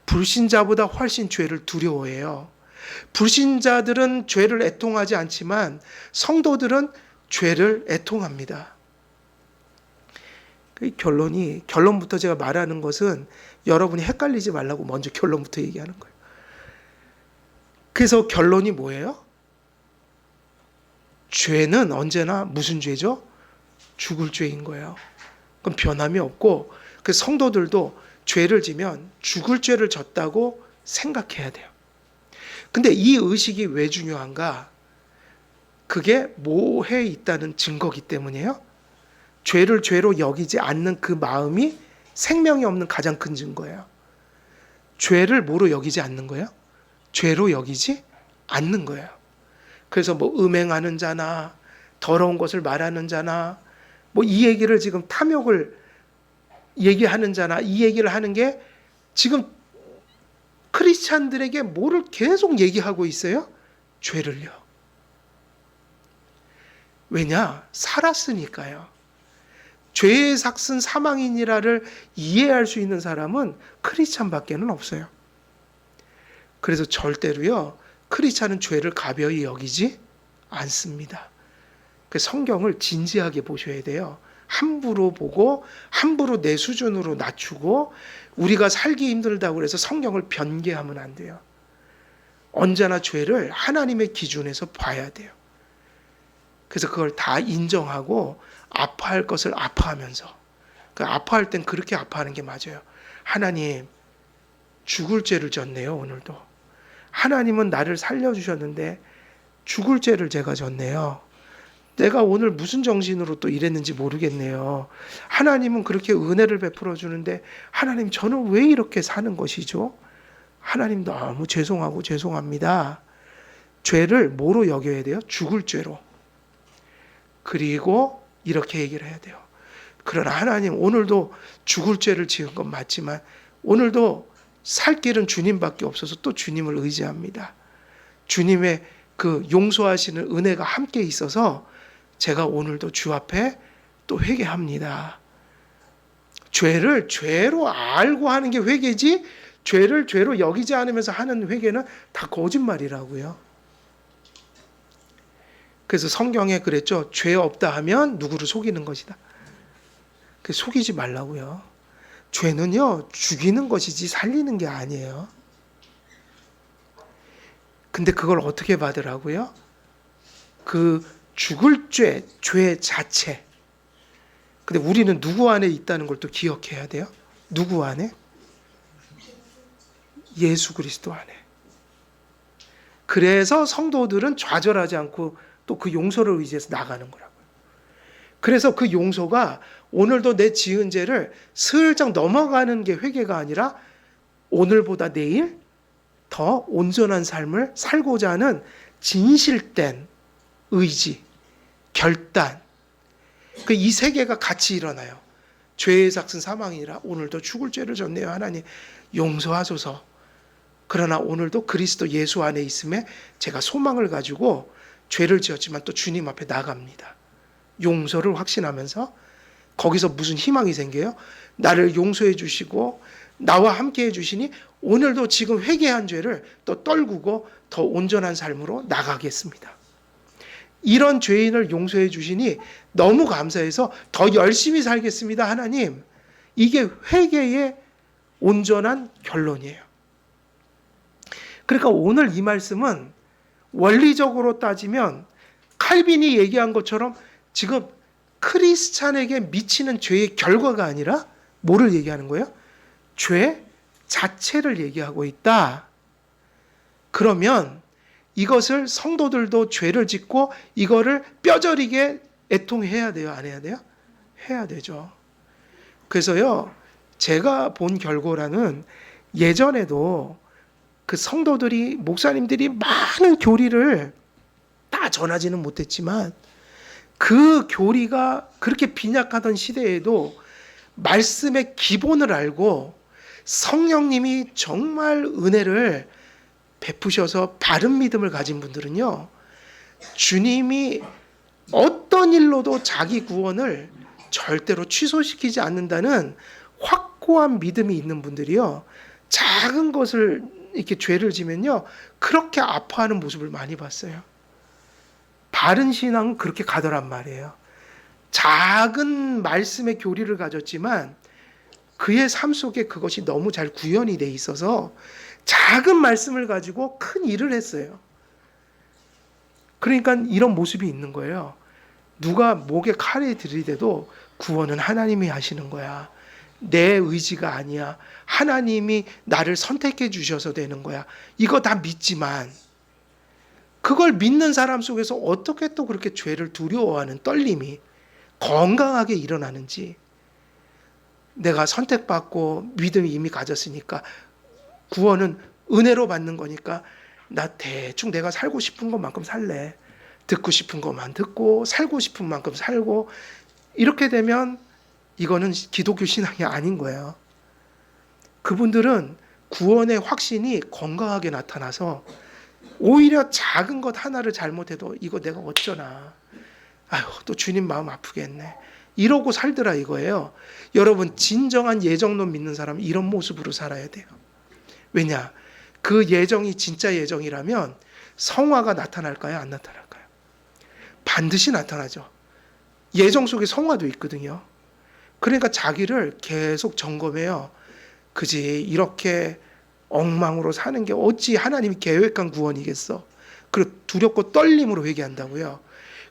Speaker 1: 불신자보다 훨씬 죄를 두려워해요. 불신자들은 죄를 애통하지 않지만 성도들은 죄를 애통합니다. 그 결론부터 제가 말하는 것은 여러분이 헷갈리지 말라고 먼저 결론부터 얘기하는 거예요. 그래서 결론이 뭐예요? 죄는 언제나 무슨 죄죠? 죽을 죄인 거예요. 그럼 변함이 없고, 그 성도들도 죄를 지면 죽을 죄를 졌다고 생각해야 돼요. 근데 이 의식이 왜 중요한가? 그게 뭐에 있다는 증거기 때문이에요. 죄를 죄로 여기지 않는 그 마음이 생명이 없는 가장 큰 증거예요. 죄를 뭐로 여기지 않는 거예요? 죄로 여기지 않는 거예요. 그래서 뭐 음행하는 자나 더러운 것을 말하는 자나 뭐 이 얘기를 지금 탐욕을 얘기하는 자나 이 얘기를 하는 게 지금 크리스찬들에게 뭐를 계속 얘기하고 있어요? 죄를요. 왜냐? 살았으니까요. 죄의 삭은 사망이니라를 이해할 수 있는 사람은 크리스찬밖에는 없어요. 그래서 절대로요, 크리스찬은 죄를 가벼이 여기지 않습니다. 그 성경을 진지하게 보셔야 돼요. 함부로 보고 함부로 내 수준으로 낮추고 우리가 살기 힘들다고 해서 성경을 변개하면 안 돼요. 언제나 죄를 하나님의 기준에서 봐야 돼요. 그래서 그걸 다 인정하고 아파할 것을 아파하면서, 아파할 땐 그렇게 아파하는 게 맞아요. 하나님, 죽을 죄를 졌네요. 오늘도 하나님은 나를 살려주셨는데 죽을 죄를 제가 졌네요. 내가 오늘 무슨 정신으로 또 이랬는지 모르겠네요. 하나님은 그렇게 은혜를 베풀어 주는데 하나님, 저는 왜 이렇게 사는 것이죠? 하나님, 너무 죄송하고 죄송합니다. 죄를 뭐로 여겨야 돼요? 죽을 죄로. 그리고 이렇게 얘기를 해야 돼요. 그러나 하나님, 오늘도 죽을 죄를 지은 건 맞지만 오늘도 살 길은 주님밖에 없어서 또 주님을 의지합니다. 주님의 그 용서하시는 은혜가 함께 있어서 제가 오늘도 주 앞에 또 회개합니다. 죄를 죄로 알고 하는 게 회개지, 죄를 죄로 여기지 않으면서 하는 회개는 다 거짓말이라고요. 그래서 성경에 그랬죠. 죄 없다 하면 누구를 속이는 것이다. 속이지 말라고요. 죄는요, 죽이는 것이지 살리는 게 아니에요. 근데 그걸 어떻게 받으라고요? 그 죽을 죄 자체, 근데 우리는 누구 안에 있다는 걸 또 기억해야 돼요. 누구 안에? 예수 그리스도 안에. 그래서 성도들은 좌절하지 않고 또 그 용서를 의지해서 나가는 거라고요. 그래서 그 용서가 오늘도 내 지은 죄를 슬쩍 넘어가는 게 회개가 아니라 오늘보다 내일 더 온전한 삶을 살고자 하는 진실된 의지, 결단, 그 이 세 개가 같이 일어나요. 죄의 삭은 사망이라 오늘도 죽을 죄를 졌네요. 하나님 용서하소서. 그러나 오늘도 그리스도 예수 안에 있음에 제가 소망을 가지고 죄를 지었지만 또 주님 앞에 나갑니다. 용서를 확신하면서 거기서 무슨 희망이 생겨요? 나를 용서해 주시고 나와 함께 해 주시니 오늘도 지금 회개한 죄를 또 떨구고 더 온전한 삶으로 나가겠습니다. 이런 죄인을 용서해 주시니 너무 감사해서 더 열심히 살겠습니다. 하나님, 이게 회개의 온전한 결론이에요. 그러니까 오늘 이 말씀은 원리적으로 따지면 칼빈이 얘기한 것처럼 지금 크리스찬에게 미치는 죄의 결과가 아니라 뭐를 얘기하는 거예요? 죄 자체를 얘기하고 있다. 그러면 이것을 성도들도 죄를 짓고 이거를 뼈저리게 애통해야 돼요? 안 해야 돼요? 해야 되죠. 그래서요, 제가 본 결과라는 예전에도 그 성도들이, 목사님들이 많은 교리를 다 전하지는 못했지만 그 교리가 그렇게 빈약하던 시대에도 말씀의 기본을 알고 성령님이 정말 은혜를 베푸셔서 바른 믿음을 가진 분들은요, 주님이 어떤 일로도 자기 구원을 절대로 취소시키지 않는다는 확고한 믿음이 있는 분들이요, 작은 것을 이렇게 죄를 지면요 그렇게 아파하는 모습을 많이 봤어요. 바른 신앙은 그렇게 가더란 말이에요. 작은 말씀의 교리를 가졌지만 그의 삶 속에 그것이 너무 잘 구현이 돼 있어서 작은 말씀을 가지고 큰 일을 했어요. 그러니까 이런 모습이 있는 거예요. 누가 목에 칼에 들이대도 구원은 하나님이 하시는 거야. 내 의지가 아니야. 하나님이 나를 선택해 주셔서 되는 거야. 이거 다 믿지만 그걸 믿는 사람 속에서 어떻게 또 그렇게 죄를 두려워하는 떨림이 건강하게 일어나는지, 내가 선택받고 믿음이 이미 가졌으니까 구원은 은혜로 받는 거니까 나 대충 내가 살고 싶은 것만큼 살래. 듣고 싶은 것만 듣고 살고 싶은 만큼 살고, 이렇게 되면 이거는 기독교 신앙이 아닌 거예요. 그분들은 구원의 확신이 건강하게 나타나서 오히려 작은 것 하나를 잘못해도 이거 내가 어쩌나, 아유 또 주님 마음 아프겠네, 이러고 살더라 이거예요. 여러분, 진정한 예정론 믿는 사람은 이런 모습으로 살아야 돼요. 왜냐? 그 예정이 진짜 예정이라면 성화가 나타날까요? 안 나타날까요? 반드시 나타나죠. 예정 속에 성화도 있거든요. 그러니까 자기를 계속 점검해요. 그지, 이렇게 엉망으로 사는 게 어찌 하나님이 계획한 구원이겠어. 그리고 두렵고 떨림으로 회개한다고요.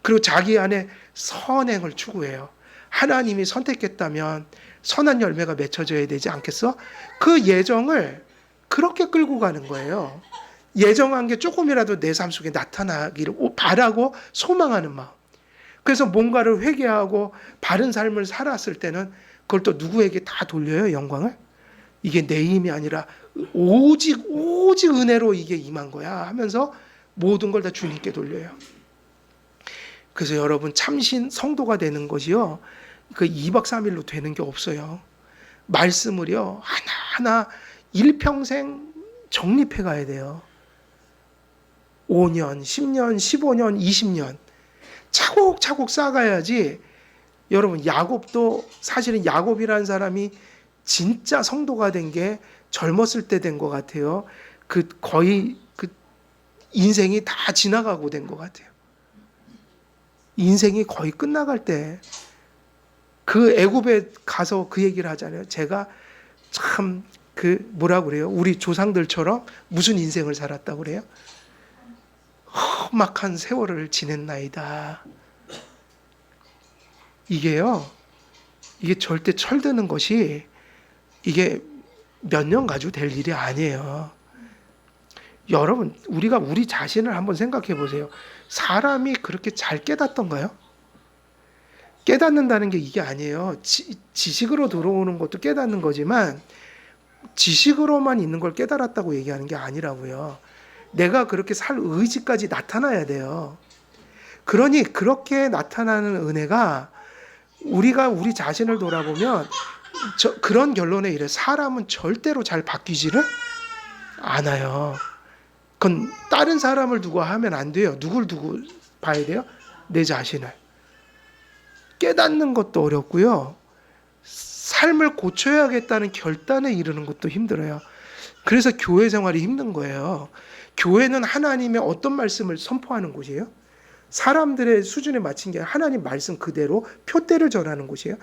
Speaker 1: 그리고 자기 안에 선행을 추구해요. 하나님이 선택했다면 선한 열매가 맺혀져야 되지 않겠어? 그 예정을 그렇게 끌고 가는 거예요. 예정한 게 조금이라도 내 삶 속에 나타나기를 바라고 소망하는 마음. 그래서 뭔가를 회개하고 바른 삶을 살았을 때는 그걸 또 누구에게 다 돌려요, 영광을? 이게 내 힘이 아니라 오직 은혜로 이게 임한 거야 하면서 모든 걸 다 주님께 돌려요. 그래서 여러분, 참신 성도가 되는 것이요, 그 2박 3일로 되는 게 없어요. 말씀을요 하나하나 일평생 정립해 가야 돼요. 5년, 10년, 15년, 20년 차곡차곡 쌓아가야지. 여러분, 야곱도 사실은 야곱이라는 사람이 진짜 성도가 된 게 젊었을 때 된 것 같아요. 거의 인생이 다 지나가고 된 것 같아요. 인생이 거의 끝나갈 때 그 애굽에 가서 그 얘기를 하잖아요. 제가 참 뭐라 그래요? 우리 조상들처럼 무슨 인생을 살았다고 그래요? 험악한 세월을 지냈나이다. 이게요, 이게 절대 철드는 것이 이게 몇 년 가지고 될 일이 아니에요. 여러분, 우리가 우리 자신을 한번 생각해 보세요. 사람이 그렇게 잘 깨닫던가요? 깨닫는다는 게 이게 아니에요. 지식으로 들어오는 것도 깨닫는 거지만 지식으로만 있는 걸 깨달았다고 얘기하는 게 아니라고요. 내가 그렇게 살 의지까지 나타나야 돼요. 그러니 그렇게 나타나는 은혜가 우리가 우리 자신을 돌아보면 그런 결론에 이래. 사람은 절대로 잘 바뀌지를 않아요. 그건 다른 사람을 두고 하면 안 돼요. 누굴 두고 봐야 돼요? 내 자신을. 깨닫는 것도 어렵고요. 삶을 고쳐야겠다는 결단에 이르는 것도 힘들어요. 그래서 교회 생활이 힘든 거예요. 교회는 하나님의 어떤 말씀을 선포하는 곳이에요? 사람들의 수준에 맞춘 게 하나님 말씀 그대로 표대를 전하는 곳이에요.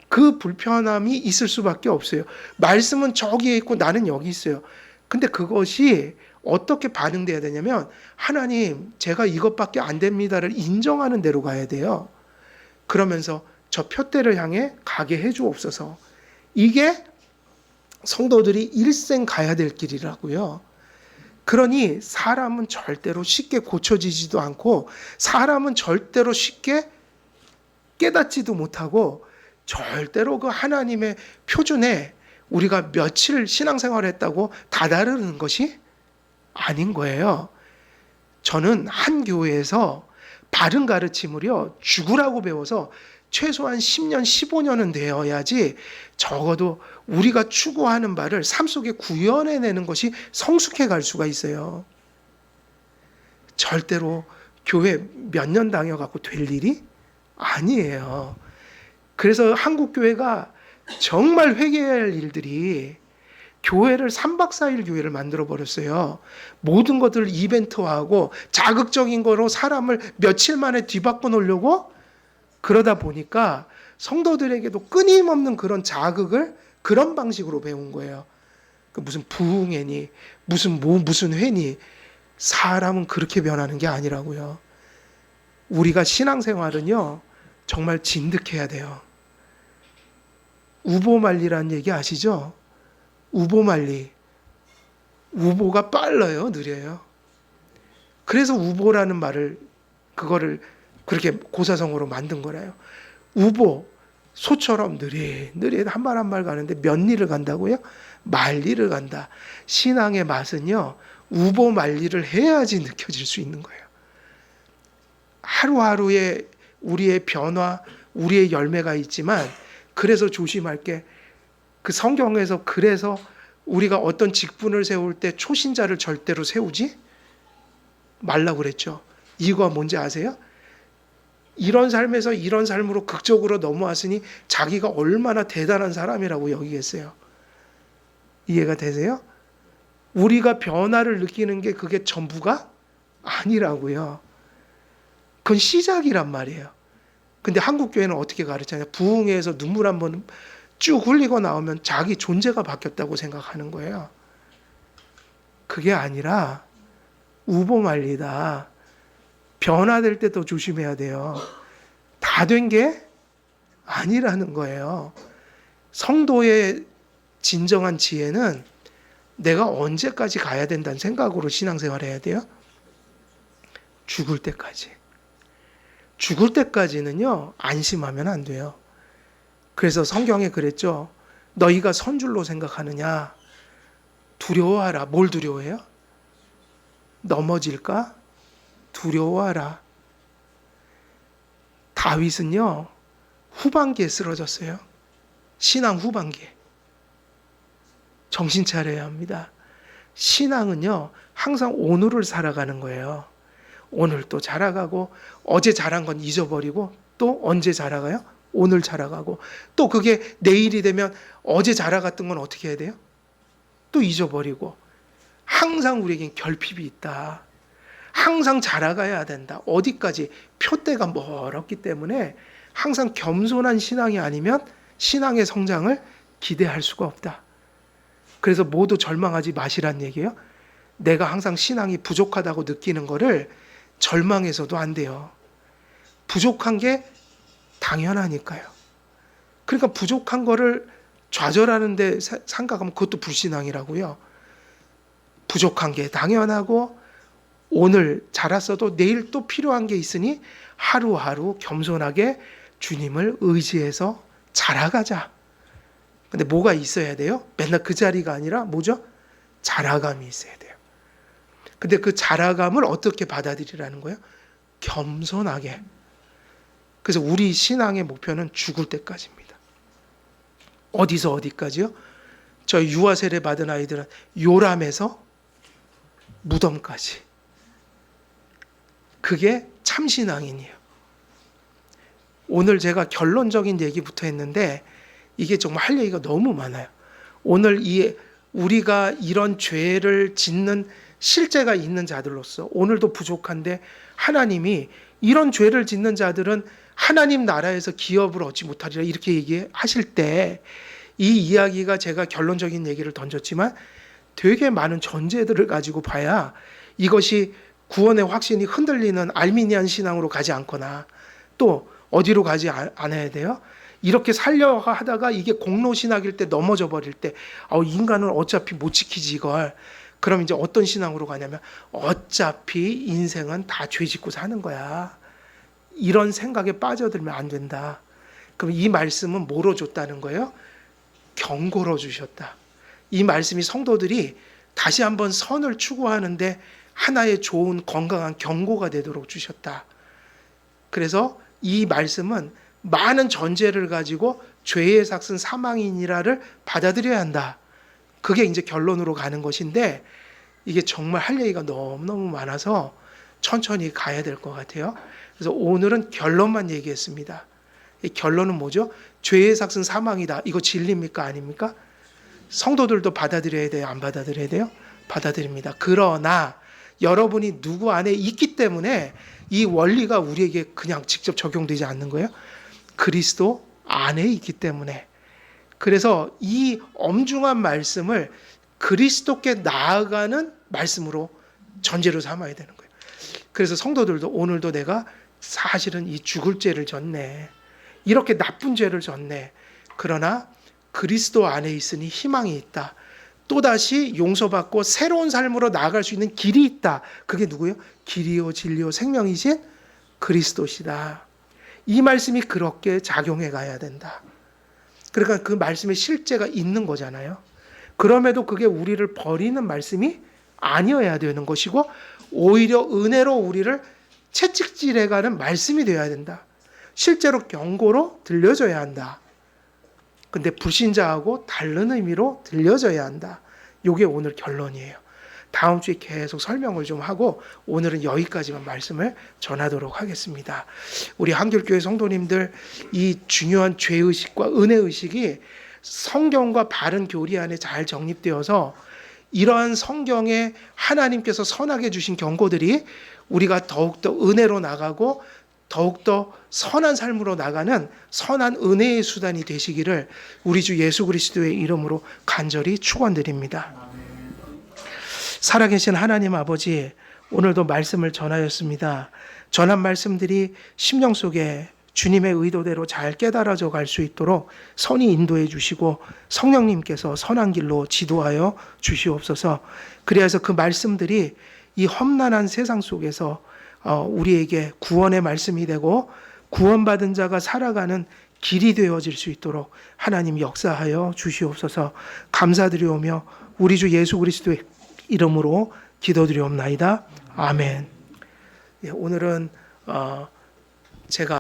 Speaker 1: 그 불편함이 있을 수밖에 없어요. 말씀은 저기에 있고 나는 여기 있어요. 근데 그것이 어떻게 반응돼야 되냐면 하나님 제가 이것밖에 안 됩니다를 인정하는 대로 가야 돼요. 그러면서 저 표대를 향해 가게 해주옵소서. 이게 성도들이 일생 가야 될 길이라고요. 그러니 사람은 절대로 쉽게 고쳐지지도 않고 사람은 절대로 쉽게 깨닫지도 못하고 절대로 그 하나님의 표준에 우리가 며칠 신앙생활을 했다고 다다르는 것이 아닌 거예요. 저는 한 교회에서 바른 가르침을요 죽으라고 배워서 최소한 10년, 15년은 되어야지 적어도 우리가 추구하는 바를 삶 속에 구현해내는 것이 성숙해 갈 수가 있어요. 절대로 교회 몇 년 다녀갖고 될 일이 아니에요. 그래서 한국 교회가 정말 회개해야 할 일들이 교회를 3박 4일 교회를 만들어 버렸어요. 모든 것들을 이벤트화하고 자극적인 거로 사람을 며칠 만에 뒤바꿔 놓으려고 그러다 보니까 성도들에게도 끊임없는 그런 자극을 그런 방식으로 배운 거예요. 무슨 부흥회니 무슨 회니 사람은 그렇게 변하는 게 아니라고요. 우리가 신앙생활은요 정말 진득해야 돼요. 우보말리라는 얘기 아시죠? 우보말리. 우보가 빨라요, 느려요. 그래서 우보라는 말을 그거를 그렇게 고사성어로 만든 거래요. 우보, 소처럼 느릿느릿 한 발 한 발 가는데 몇 리를 간다고요? 말리를 간다. 신앙의 맛은요, 우보 말리를 해야지 느껴질 수 있는 거예요. 하루하루의 우리의 변화, 우리의 열매가 있지만 그래서 조심할 게 그 성경에서 그래서 우리가 어떤 직분을 세울 때 초신자를 절대로 세우지 말라고 그랬죠. 이유가 뭔지 아세요? 이런 삶에서 이런 삶으로 극적으로 넘어왔으니 자기가 얼마나 대단한 사람이라고 여기겠어요. 이해가 되세요? 우리가 변화를 느끼는 게 그게 전부가 아니라고요. 그건 시작이란 말이에요. 근데 한국 교회는 어떻게 가르치냐? 부흥회에서 눈물 한번 쭉 흘리고 나오면 자기 존재가 바뀌었다고 생각하는 거예요. 그게 아니라 우보말리다. 변화될 때 더 조심해야 돼요. 다 된 게 아니라는 거예요. 성도의 진정한 지혜는 내가 언제까지 가야 된다는 생각으로 신앙생활 해야 돼요? 죽을 때까지. 죽을 때까지는요, 안심하면 안 돼요. 그래서 성경에 그랬죠. 너희가 선줄로 생각하느냐? 두려워하라. 뭘 두려워해요? 넘어질까? 두려워하라. 다윗은요, 후반기에 쓰러졌어요. 신앙 후반기에. 정신 차려야 합니다. 신앙은요, 항상 오늘을 살아가는 거예요. 오늘 또 자라가고, 어제 자란 건 잊어버리고, 또 언제 자라가요? 오늘 자라가고, 또 그게 내일이 되면 어제 자라갔던 건 어떻게 해야 돼요? 또 잊어버리고. 항상 우리에겐 결핍이 있다. 항상 자라가야 된다. 어디까지? 표대가 멀었기 때문에 항상 겸손한 신앙이 아니면 신앙의 성장을 기대할 수가 없다. 그래서 모두 절망하지 마시란 얘기예요. 내가 항상 신앙이 부족하다고 느끼는 거를 절망해서도 안 돼요. 부족한 게 당연하니까요. 그러니까 부족한 거를 좌절하는데 생각하면 그것도 불신앙이라고요. 부족한 게 당연하고 오늘 자랐어도 내일 또 필요한 게 있으니 하루하루 겸손하게 주님을 의지해서 자라가자. 근데 뭐가 있어야 돼요? 맨날 그 자리가 아니라 뭐죠? 자라감이 있어야 돼요. 근데 그 자라감을 어떻게 받아들이라는 거예요? 겸손하게. 그래서 우리 신앙의 목표는 죽을 때까지입니다. 어디서 어디까지요? 저 유아 세례 받은 아이들은 요람에서 무덤까지. 그게 참신앙인이에요. 오늘 제가 결론적인 얘기부터 했는데 이게 정말 할 얘기가 너무 많아요. 오늘 우리가 이런 죄를 짓는 실제가 있는 자들로서 오늘도 부족한데 하나님이 이런 죄를 짓는 자들은 하나님 나라에서 기업을 얻지 못하리라 이렇게 얘기하실 때 이 이야기가 제가 결론적인 얘기를 던졌지만 되게 많은 전제들을 가지고 봐야 이것이 구원의 확신이 흔들리는 알미니안 신앙으로 가지 않거나 또 어디로 가지 않아야 돼요? 이렇게 살려고 하다가 이게 공로신학일 때 넘어져 버릴 때 인간은 어차피 못 지키지 이걸. 그럼 이제 어떤 신앙으로 가냐면 어차피 인생은 다 죄 짓고 사는 거야. 이런 생각에 빠져들면 안 된다. 그럼 이 말씀은 뭐로 줬다는 거예요? 경고로 주셨다. 이 말씀이 성도들이 다시 한번 선을 추구하는데 하나의 좋은 건강한 경고가 되도록 주셨다. 그래서 이 말씀은 많은 전제를 가지고 죄의 삭은 사망이니라를 받아들여야 한다. 그게 이제 결론으로 가는 것인데 이게 정말 할 얘기가 너무너무 많아서 천천히 가야 될 것 같아요. 그래서 오늘은 결론만 얘기했습니다. 이 결론은 뭐죠? 죄의 삭은 사망이다. 이거 진리입니까? 아닙니까? 성도들도 받아들여야 돼요? 안 받아들여야 돼요? 받아들입니다. 그러나 여러분이 누구 안에 있기 때문에 이 원리가 우리에게 그냥 직접 적용되지 않는 거예요. 그리스도 안에 있기 때문에. 그래서 이 엄중한 말씀을 그리스도께 나아가는 말씀으로 전제로 삼아야 되는 거예요. 그래서 성도들도 오늘도 내가 사실은 이 죽을 죄를 졌네. 이렇게 나쁜 죄를 졌네. 그러나 그리스도 안에 있으니 희망이 있다. 또다시 용서받고 새로운 삶으로 나아갈 수 있는 길이 있다. 그게 누구예요? 길이요 진리요 생명이신 그리스도시다. 이 말씀이 그렇게 작용해 가야 된다. 그러니까 그 말씀의 실제가 있는 거잖아요. 그럼에도 그게 우리를 버리는 말씀이 아니어야 되는 것이고 오히려 은혜로 우리를 채찍질해가는 말씀이 되어야 된다. 실제로 경고로 들려줘야 한다. 근데 불신자하고 다른 의미로 들려져야 한다. 이게 오늘 결론이에요. 다음 주에 계속 설명을 좀 하고 오늘은 여기까지만 말씀을 전하도록 하겠습니다. 우리 한길교회 성도님들 이 중요한 죄의식과 은혜의식이 성경과 바른 교리 안에 잘 정립되어서 이러한 성경에 하나님께서 선하게 주신 경고들이 우리가 더욱더 은혜로 나가고 더욱더 선한 삶으로 나가는 선한 은혜의 수단이 되시기를 우리 주 예수 그리스도의 이름으로 간절히 축원드립니다. 살아계신 하나님 아버지, 오늘도 말씀을 전하였습니다. 전한 말씀들이 심령 속에 주님의 의도대로 잘 깨달아져 갈 수 있도록 선히 인도해 주시고 성령님께서 선한 길로 지도하여 주시옵소서. 그래서 그 말씀들이 이 험난한 세상 속에서 우리에게 구원의 말씀이 되고 구원받은 자가 살아가는 길이 되어질 수 있도록 하나님 역사하여 주시옵소서. 감사드리오며 우리 주 예수 그리스도의 이름으로 기도드리옵나이다. 아멘. 오늘은 제가